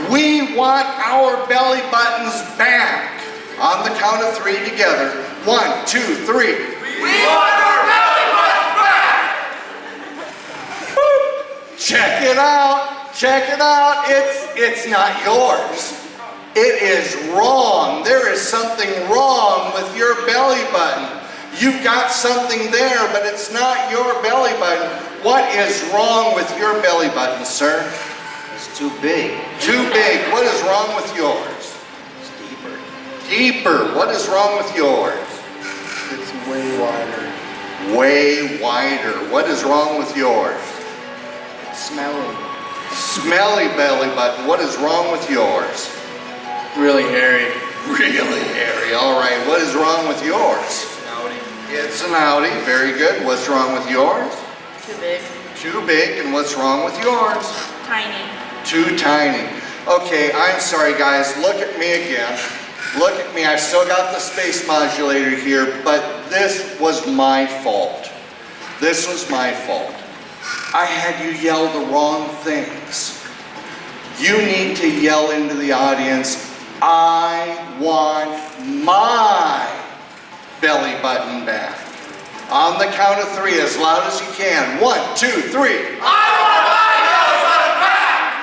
"We want our belly buttons back." On the count of 3 together. 1, 2, 3. We want our belly buttons back! Check it out. Check it out. It's not yours. It is wrong. There is something wrong with your belly button. You've got something there, but it's not your belly button. What is wrong with your belly button, sir? It's too big. Too big. What is wrong with yours? It's deeper. Deeper. What is wrong with yours? It's way wider. Way wider. What is wrong with yours? It's smelly. Smelly belly button. What is wrong with yours? Really hairy. Really hairy. All right. What is wrong with yours? It's an outie. Very good. What's wrong with yours? Too big. Too big. And what's wrong with yours? Tiny. Too tiny. Okay, I'm sorry guys. Look at me again. Look at me. I still got the space modulator here, but this was my fault. This was my fault. I had you yell the wrong things. You need to yell into the audience, "I want my belly button back." On the count of 3, as loud as you can. 1, 2, 3. I want my belly button back!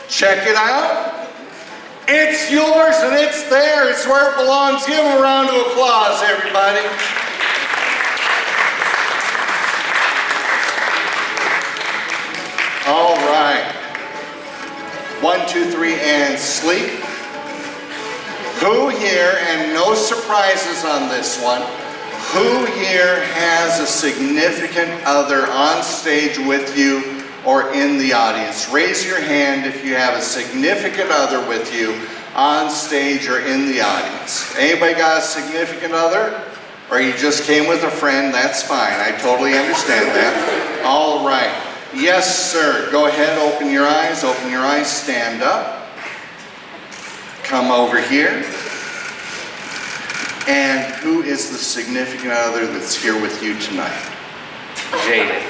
Check it out. It's yours and it's there. It's where it belongs. Give them a round of applause, everybody. All right. 1, 2, 3, and sleep. Who here, and no surprises on this one, who here has a significant other on stage with you or in the audience? Raise your hand if you have a significant other with you on stage or in the audience. Anybody got a significant other? Or you just came with a friend? That's fine. I totally understand that. All right. Yes, sir. Go ahead. Open your eyes. Open your eyes. Stand up. Come over here. And who is the significant other that's here with you tonight? Jaden.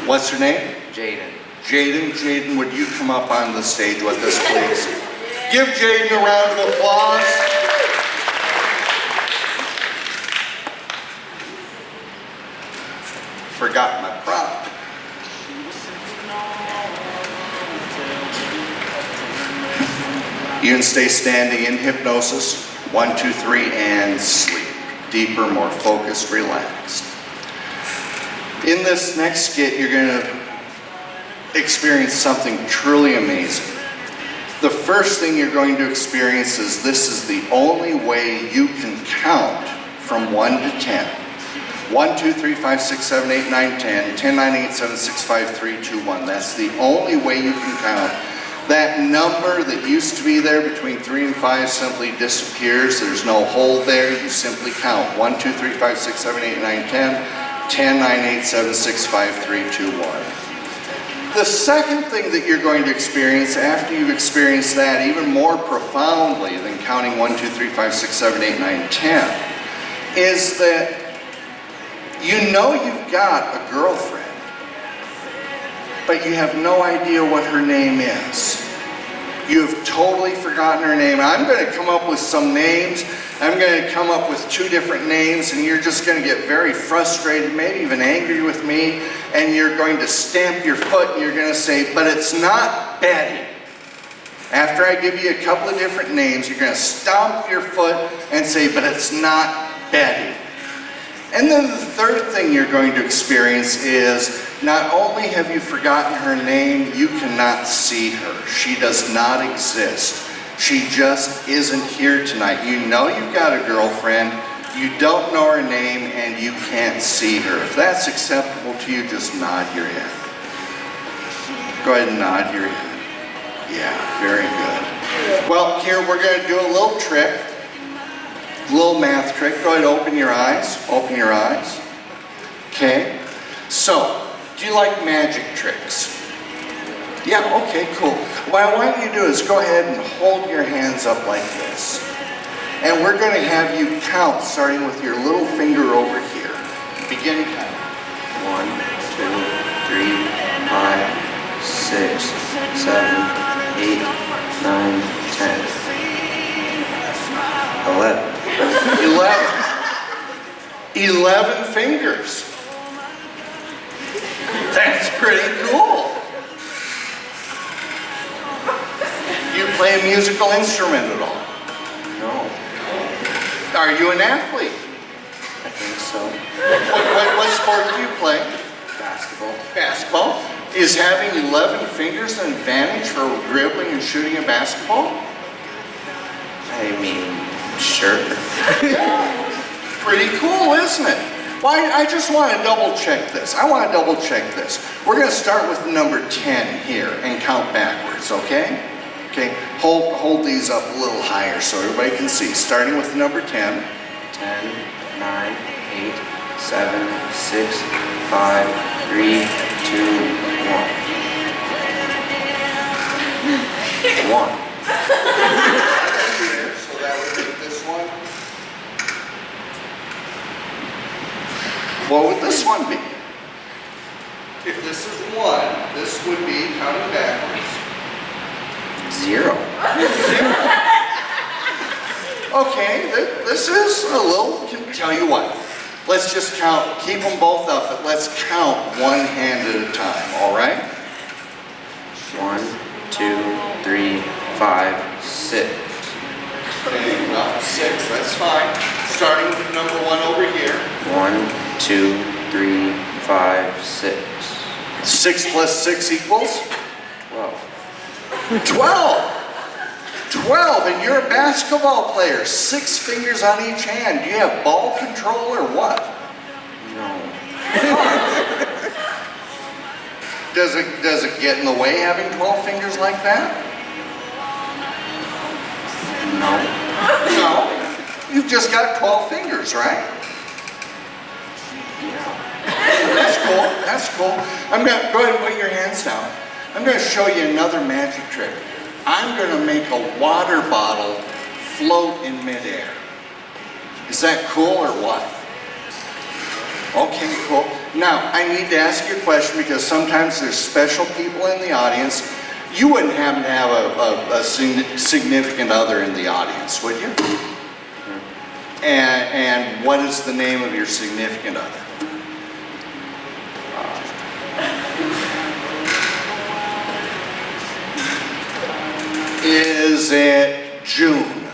What's her name? Jaden. Jaden. Jaden, would you come up on the stage with us, please? Give Jaden a round of applause. Forgot my prop. You can stay standing in hypnosis. 1, 2, 3, and sleep. Deeper, more focused, relaxed. In this next skit, you're going to experience something truly amazing. The first thing you're going to experience is this is the only way you can count from 1 to 10. 1, 2, 3, 5, 6, 7, 8, 9, 10, 10, 9, 8, 7, 6, 5, 3, 2, 1. That's the only way you can count. That number that used to be there between 3 and 5 simply disappears. There's no hole there. You simply count. 1, 2, 3, 5, 6, 7, 8, 9, 10, 10, 9, 8, 7, 6, 5, 3, 2, 1. The second thing that you're going to experience after you've experienced that even more profoundly than counting 1, 2, 3, 5, 6, 7, 8, 9, 10 is that you know you've got a girlfriend, but you have no idea what her name is. You've totally forgotten her name. I'm going to come up with some names. I'm going to come up with 2 different names, and you're just going to get very frustrated, maybe even angry with me, and you're going to stamp your foot and you're going to say, "But it's not Betty." After I give you a couple of different names, you're going to stomp your foot and say, "But it's not Betty." And then the third thing you're going to experience is not only have you forgotten her name, you cannot see her. She does not exist. She just isn't here tonight. You know you've got a girlfriend, You don't know her name and you can't see her. If that's acceptable to you, just nod your head. Go ahead and nod your head. Yeah, very good. Well, here we're going to do a little trick, a little math trick. Go ahead and open your eyes. Open your eyes. Okay. So, do you like magic tricks? Yeah, okay, cool. What I want you to do is go ahead and hold your hands up like this. And we're going to have you count, starting with your little finger over here. Begin counting. 1, 2, 3, 5, 6, 7, 8, 9, 10, 11. 11 fingers. That's pretty cool. You play a musical instrument at all? No, Are you an athlete? I think so. What sport do you play? Basketball. Basketball. Is having 11 fingers an advantage for dribbling and shooting a basketball? I mean, sure. Pretty cool, isn't it? Well, I just want to double check this. I want to double check this. We're going to start with the number 10 here and count backwards, okay? Okay, hold these up a little higher so everybody can see. Starting with the number 10. 10, 9, 8, 7, 6, 5, 3, 2, 1. 1. Here, so that would be this one. What would this one be? If this is 1, this would be counting backwards. 0. Okay, this is a little, tell you what, let's just count, keep them both up, but let's count one hand at a time, all right? 1, 2, 3, 5, 6. Okay, well, 6, that's fine. Starting with number 1 over here. 1, 2, 3, 5, 6. 6 plus 6 equals? 12. 12! 12, and you're a basketball player. 6 fingers on each hand. Do you have ball control or what? No. Does it get in the way having 12 fingers like that? No. No. You've just got 12 fingers, right? Yeah. That's cool. That's cool. I'm gonna go ahead and put your hands down. I'm gonna show you another magic trick. I'm gonna make a water bottle float in midair. Is that cool or what? Okay, cool. Now, I need to ask you a question because sometimes there's special people in the audience. You wouldn't happen to have a significant other in the audience, would you? And what is the name of your significant other? Is it June?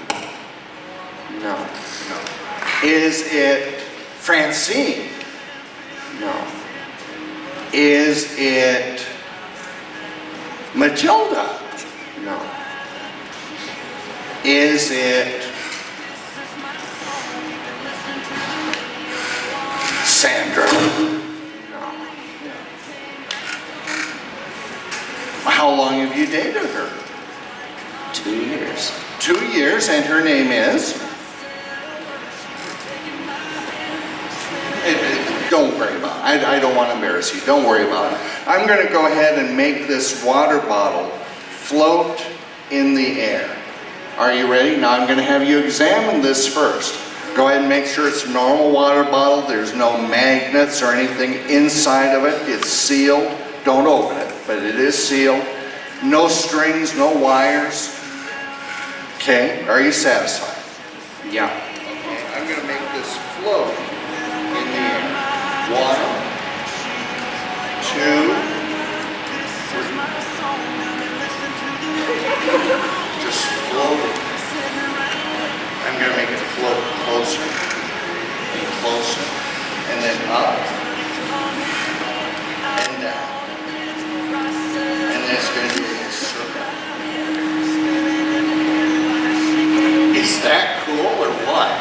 No. Is it Francine? No. Is it Matilda? No. Is it Sandra? No. How long have you dated her? 2 years. 2 years, and her name is? Don't worry about it. I don't want to embarrass you. Don't worry about it. I'm going to go ahead and make this water bottle float in the air. Are you ready? Now I'm going to have you examine this first. Go ahead and make sure it's a normal water bottle. There's no magnets or anything inside of it. It's sealed. Don't open it, but it is sealed. No strings, no wires. Okay, are you satisfied? Yeah. Okay, I'm going to make this float in the air. 1, 2, 3. Just float it. I'm going to make it float closer and closer, and then up and down. And then it's going to do a little circle. Is that cool or what?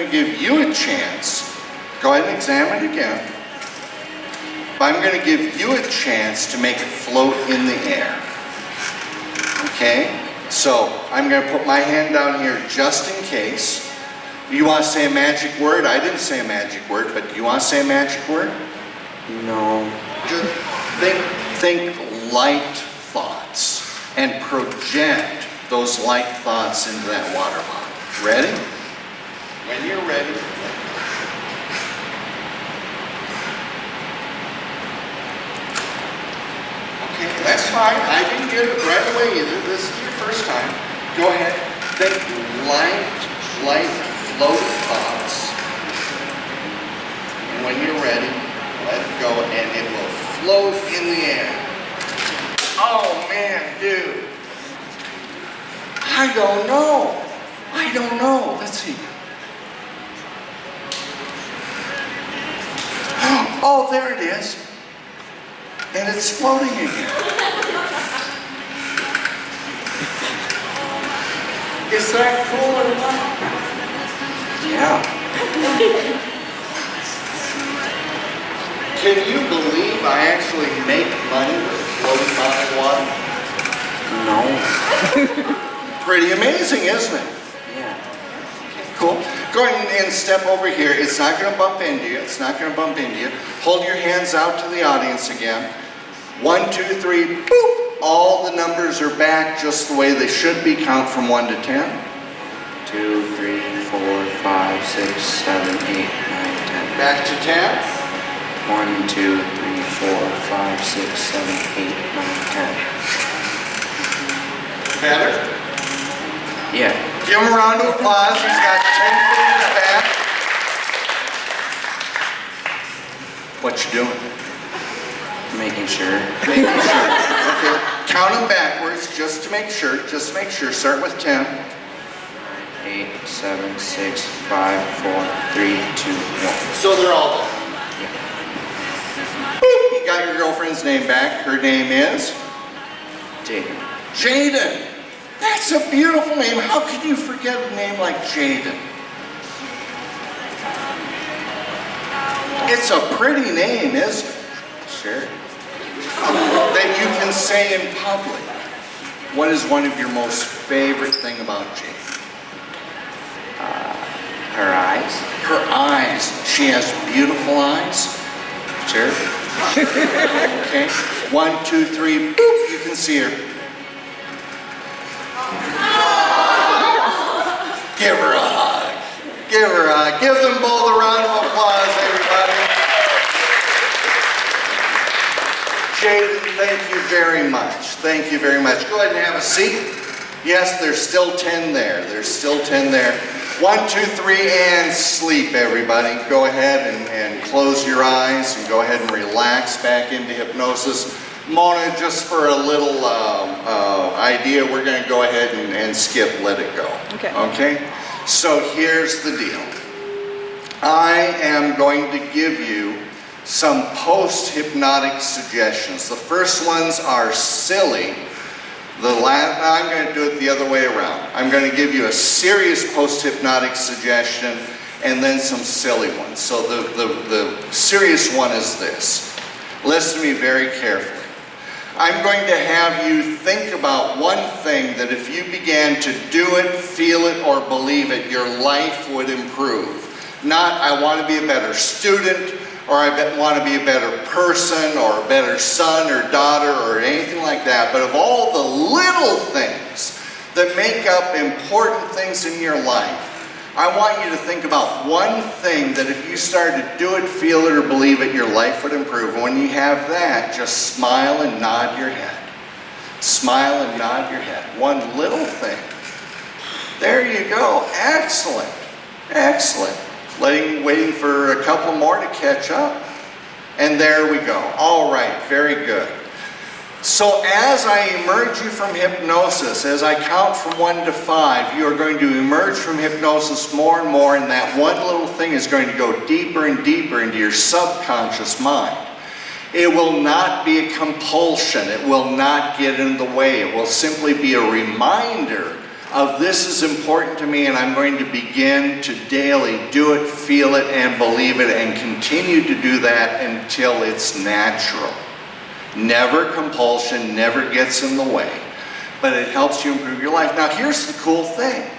going to give you a chance. Go ahead and examine it again. But I'm going to give you a chance to make it float in the air. Okay? So I'm going to put my hand down here just in case. You want to say a magic word? I didn't say a magic word, but do you want to say a magic word? No. Just think light thoughts and project those light thoughts into that water bottle. Ready? When you're ready. Okay, that's fine. I didn't get it right away either. This is your first time. Go ahead. Think light, floating thoughts. And when you're ready, let it go and it will float in the air. Oh man, dude. I don't know. Let's see. Oh, there it is. And it's floating again. Is that cool or what? Yeah. Can you believe I actually make money with floating bottled water? No. Pretty amazing, isn't it? Yeah. Cool. Go ahead and step over here. It's not going to bump into you. Hold your hands out to the audience again. 1, 2, 3, boop. All the numbers are back just the way they should be. Count from 1 to 10. 2, 3, 4, 5, 6, 7, 8, 9, 10. Back to 10. 1, 2, 3, 4, 5, 6, 7, 8, 9, 10. Better? Yeah. Give him a round of applause. He's got 10 fingers back. What you doing? Making sure. Making sure. Okay. Count them backwards just to make sure. Start with 10. 8, 7, 6, 5, 4, 3, 2, 1. So they're all done. Yeah. Boop. You got your girlfriend's name back. Her name is? Jaden. Jaden. That's a beautiful name. How could you forget a name like Jaden? It's a pretty name, isn't it? Sure. That you can say in public. What is one of your most favorite thing about Jaden? Her eyes. Her eyes. She has beautiful eyes. Sure. Okay. 1, 2, 3. Boop. You can see her. Give her a hug. Give her a hug. Give them both a round of applause, everybody. Jaden, thank you very much. Thank you very much. Go ahead and have a seat. Yes, there's still 10 there. 1, 2, 3, and sleep, everybody. Go ahead and close your eyes and go ahead and relax back into hypnosis. Mona, just for a little idea, we're going to go ahead and skip Let It Go. Okay? So here's the deal. I am going to give you some post-hypnotic suggestions. The first ones are silly. I'm going to do it the other way around. I'm going to give you a serious post-hypnotic suggestion and then some silly ones. So the serious one is this. Listen to me very carefully. I'm going to have you think about one thing that if you began to do it, feel it, or believe it, your life would improve. Not, I want to be a better student, or I want to be a better person, or a better son or daughter, or anything like that, but of all the little things that make up important things in your life, I want you to think about one thing that if you started to do it, feel it, or believe it, your life would improve. And when you have that, just smile and nod your head. Smile and nod your head. One little thing. There you go. Excellent. Excellent. Waiting for a couple more to catch up. And there we go. All right. Very good. So as I emerge you from hypnosis, as I count from 1 to 5, you are going to emerge from hypnosis more and more, and that one little thing is going to go deeper and deeper into your subconscious mind. It will not be a compulsion. It will not get in the way. It will simply be a reminder of this is important to me and I'm going to begin to daily do it, feel it, and believe it, and continue to do that until it's natural. Never compulsion, never gets in the way, but it helps you improve your life. Now here's the cool thing.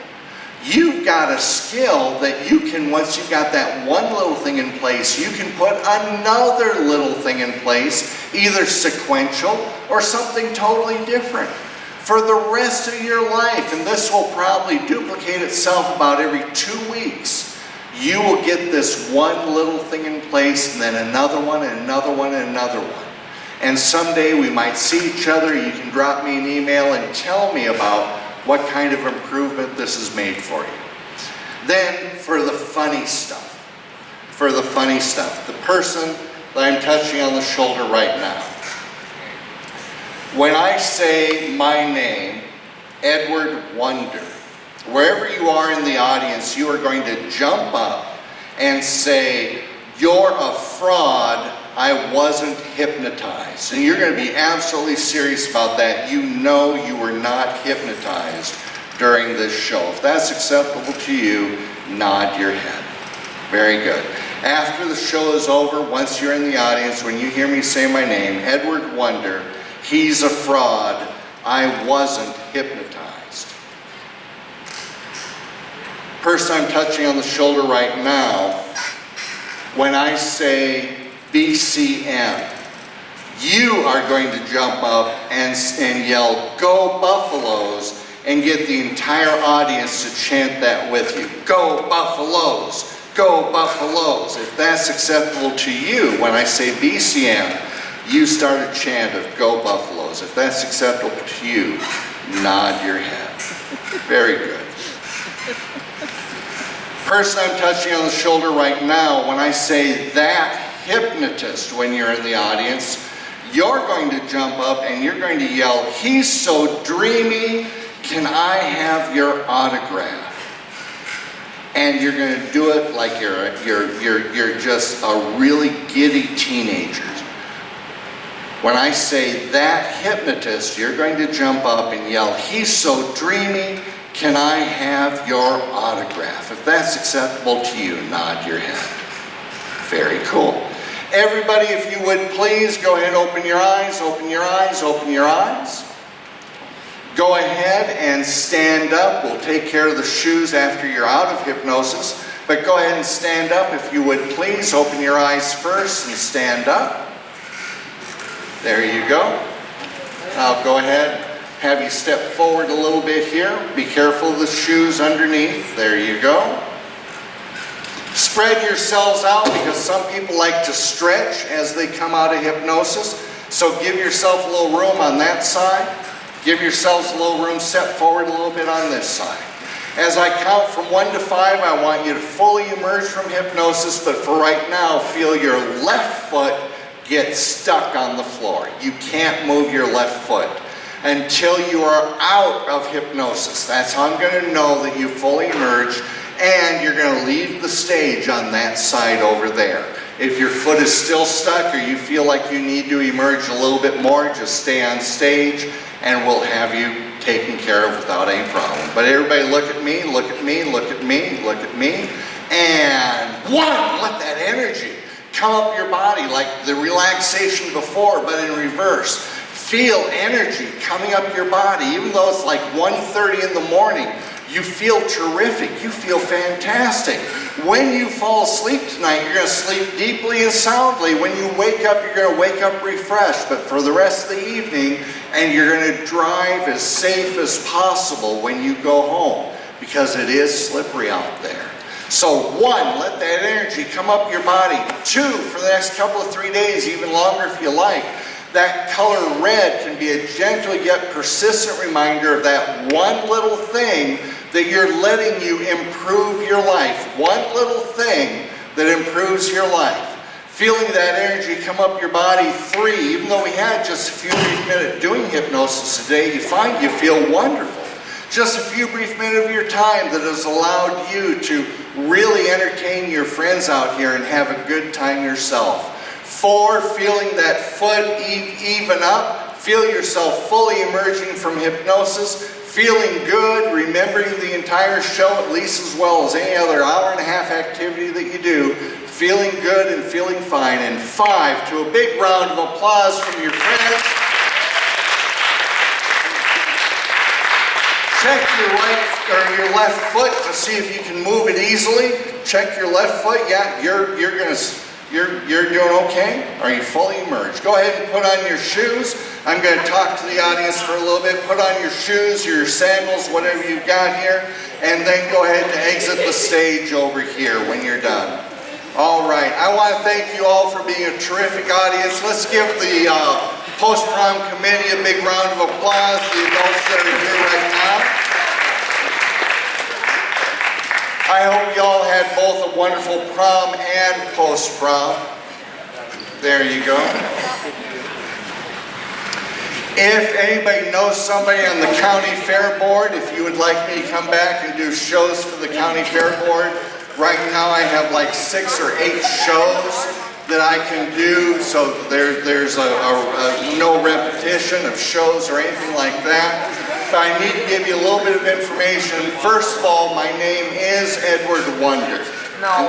You've got a skill that you can, once you've got that one little thing in place, you can put another little thing in place, either sequential or something totally different for the rest of your life. And this will probably duplicate itself about every 2 weeks. You will get this one little thing in place, and then another one, and another one, and another one. And someday we might see each other. You can drop me an email and tell me about what kind of improvement this has made for you. Then for the funny stuff. The person that I'm touching on the shoulder right now. When I say my name, Edward Wonder, wherever you are in the audience, you are going to jump up and say, "You're a fraud, I wasn't hypnotized." And you're going to be absolutely serious about that. You know you were not hypnotized during this show. If that's acceptable to you, nod your head. Very good. After the show is over, once you're in the audience, when you hear me say my name, Edward Wonder, he's a fraud, I wasn't hypnotized. Person I'm touching on the shoulder right now, when I say BCM, you are going to jump up and yell, "Go Buffaloes," and get the entire audience to chant that with you. Go Buffaloes! Go Buffaloes! If that's acceptable to you, when I say BCM, you start a chant of "Go Buffaloes." If that's acceptable to you, nod your head. Very good. Person I'm touching on the shoulder right now, when I say "that hypnotist," when you're in the audience, you're going to jump up and you're going to yell, "He's so dreamy, can I have your autograph?" And you're going to do it like you're just a really giddy teenager. When I say "that hypnotist," you're going to jump up and yell, "He's so dreamy, can I have your autograph?" If that's acceptable to you, nod your head. Very cool. Everybody, if you would please, go ahead, open your eyes, open your eyes, open your eyes. Go ahead and stand up. We'll take care of the shoes after you're out of hypnosis. But go ahead and stand up if you would please. Open your eyes first and stand up. There you go. I'll go ahead, have you step forward a little bit here. Be careful of the shoes underneath. There you go. Spread yourselves out, because some people like to stretch as they come out of hypnosis. So give yourself a little room on that side. Give yourselves a little room, step forward a little bit on this side. As I count from 1 to 5, I want you to fully emerge from hypnosis, but for right now, feel your left foot get stuck on the floor. You can't move your left foot until you are out of hypnosis. That's how I'm going to know that you fully emerged, and you're going to leave the stage on that side over there. If your foot is still stuck or you feel like you need to emerge a little bit more, just stay on stage and we'll have you taken care of without any problem. But everybody look at me, look at me, look at me, look at me. And 1, let that energy come up your body like the relaxation before, but in reverse. Feel energy coming up your body, even though it's like 1:30 in the morning. You feel terrific. You feel fantastic. When you fall asleep tonight, you're going to sleep deeply and soundly. When you wake up, you're going to wake up refreshed. But for the rest of the evening, and you're going to drive as safe as possible when you go home, because it is slippery out there. So 1, let that energy come up your body. 2, for the next couple of 3 days, even longer if you like. That color red can be a gentle yet persistent reminder of that one little thing that you're letting you improve your life. One little thing that improves your life. Feeling that energy come up your body. 3, even though we had just a few brief minutes doing hypnosis today, you find you feel wonderful. Just a few brief minutes of your time that has allowed you to really entertain your friends out here and have a good time yourself. 4, feeling that foot even up. Feel yourself fully emerging from hypnosis. feeling good, remembering the entire show at least as well as any other hour-and-a-half activity that you do, feeling good and feeling fine. And 5, to a big round of applause from your friends. Check your right or your left foot to see if you can move it easily. Check your left foot. Yeah, you're doing okay. Are you fully immersed? Go ahead and put on your shoes. I'm going to talk to the audience for a little bit. Put on your shoes, your sandals, whatever you've got here, and then go ahead and exit the stage over here when you're done. All right. I want to thank you all for being a terrific audience. Let's give the Post-Prom committee a big round of applause, the adults that are here right now. I hope you all had both a wonderful prom and post-prom. There you go. If anybody knows somebody on the county fair board, if you would like me to come back and do shows for the county fair board, right now I have like 6 or 8 shows that I can do, so there's no repetition of shows or anything like that. But I need to give you a little bit of information. First of all, my name is Edward Wonder. No.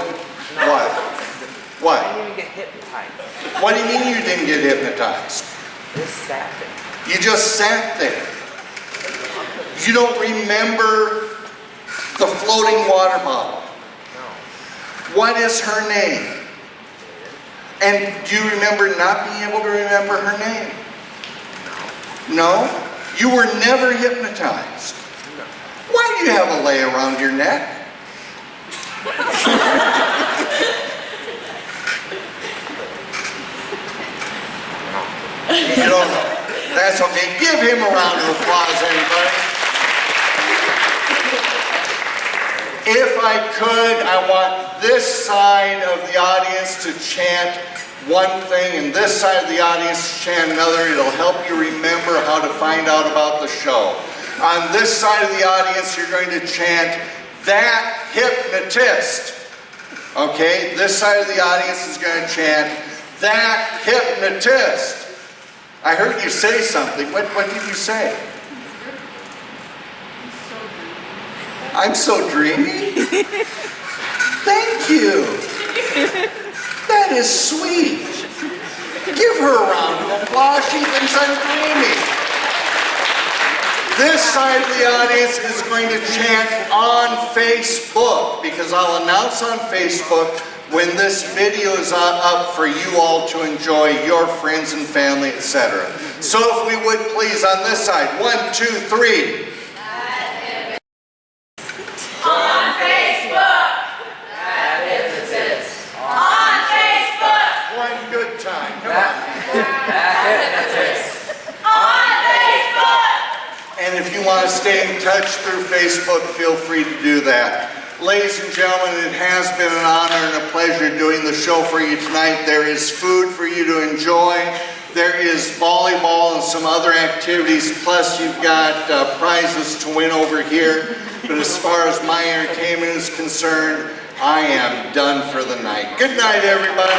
What? What? I didn't even get hypnotized. What do you mean you didn't get hypnotized? Just sat there. You just sat there. You don't remember the floating water bottle. No. What is her name? And do you remember not being able to remember her name? No? You were never hypnotized. No. Why do you have a lei around your neck? You don't know. That's okay. Give him a round of applause, everybody. If I could, I want this side of the audience to chant one thing and this side of the audience to chant another. It'll help you remember how to find out about the show. On this side of the audience, you're going to chant, "That hypnotist." Okay? This side of the audience is going to chant, "That hypnotist." I heard you say something. What did you say? I'm so dreamy? Thank you. That is sweet. Give her a round of applause. She thinks I'm dreamy. This side of the audience is going to chant on Facebook, because I'll announce on Facebook when this video is up for you all to enjoy, your friends and family, etc. So if we would please on this side, 1, 2, 3. On Facebook. That hypnotist. On Facebook. One good time. Come on. On Facebook. And if you want to stay in touch through Facebook, feel free to do that. Ladies and gentlemen, it has been an honor and a pleasure doing the show for you tonight. There is food for you to enjoy. There is volleyball and some other activities. Plus, you've got prizes to win over here. But as far as my entertainment is concerned, I am done for the night. Good night, everybody.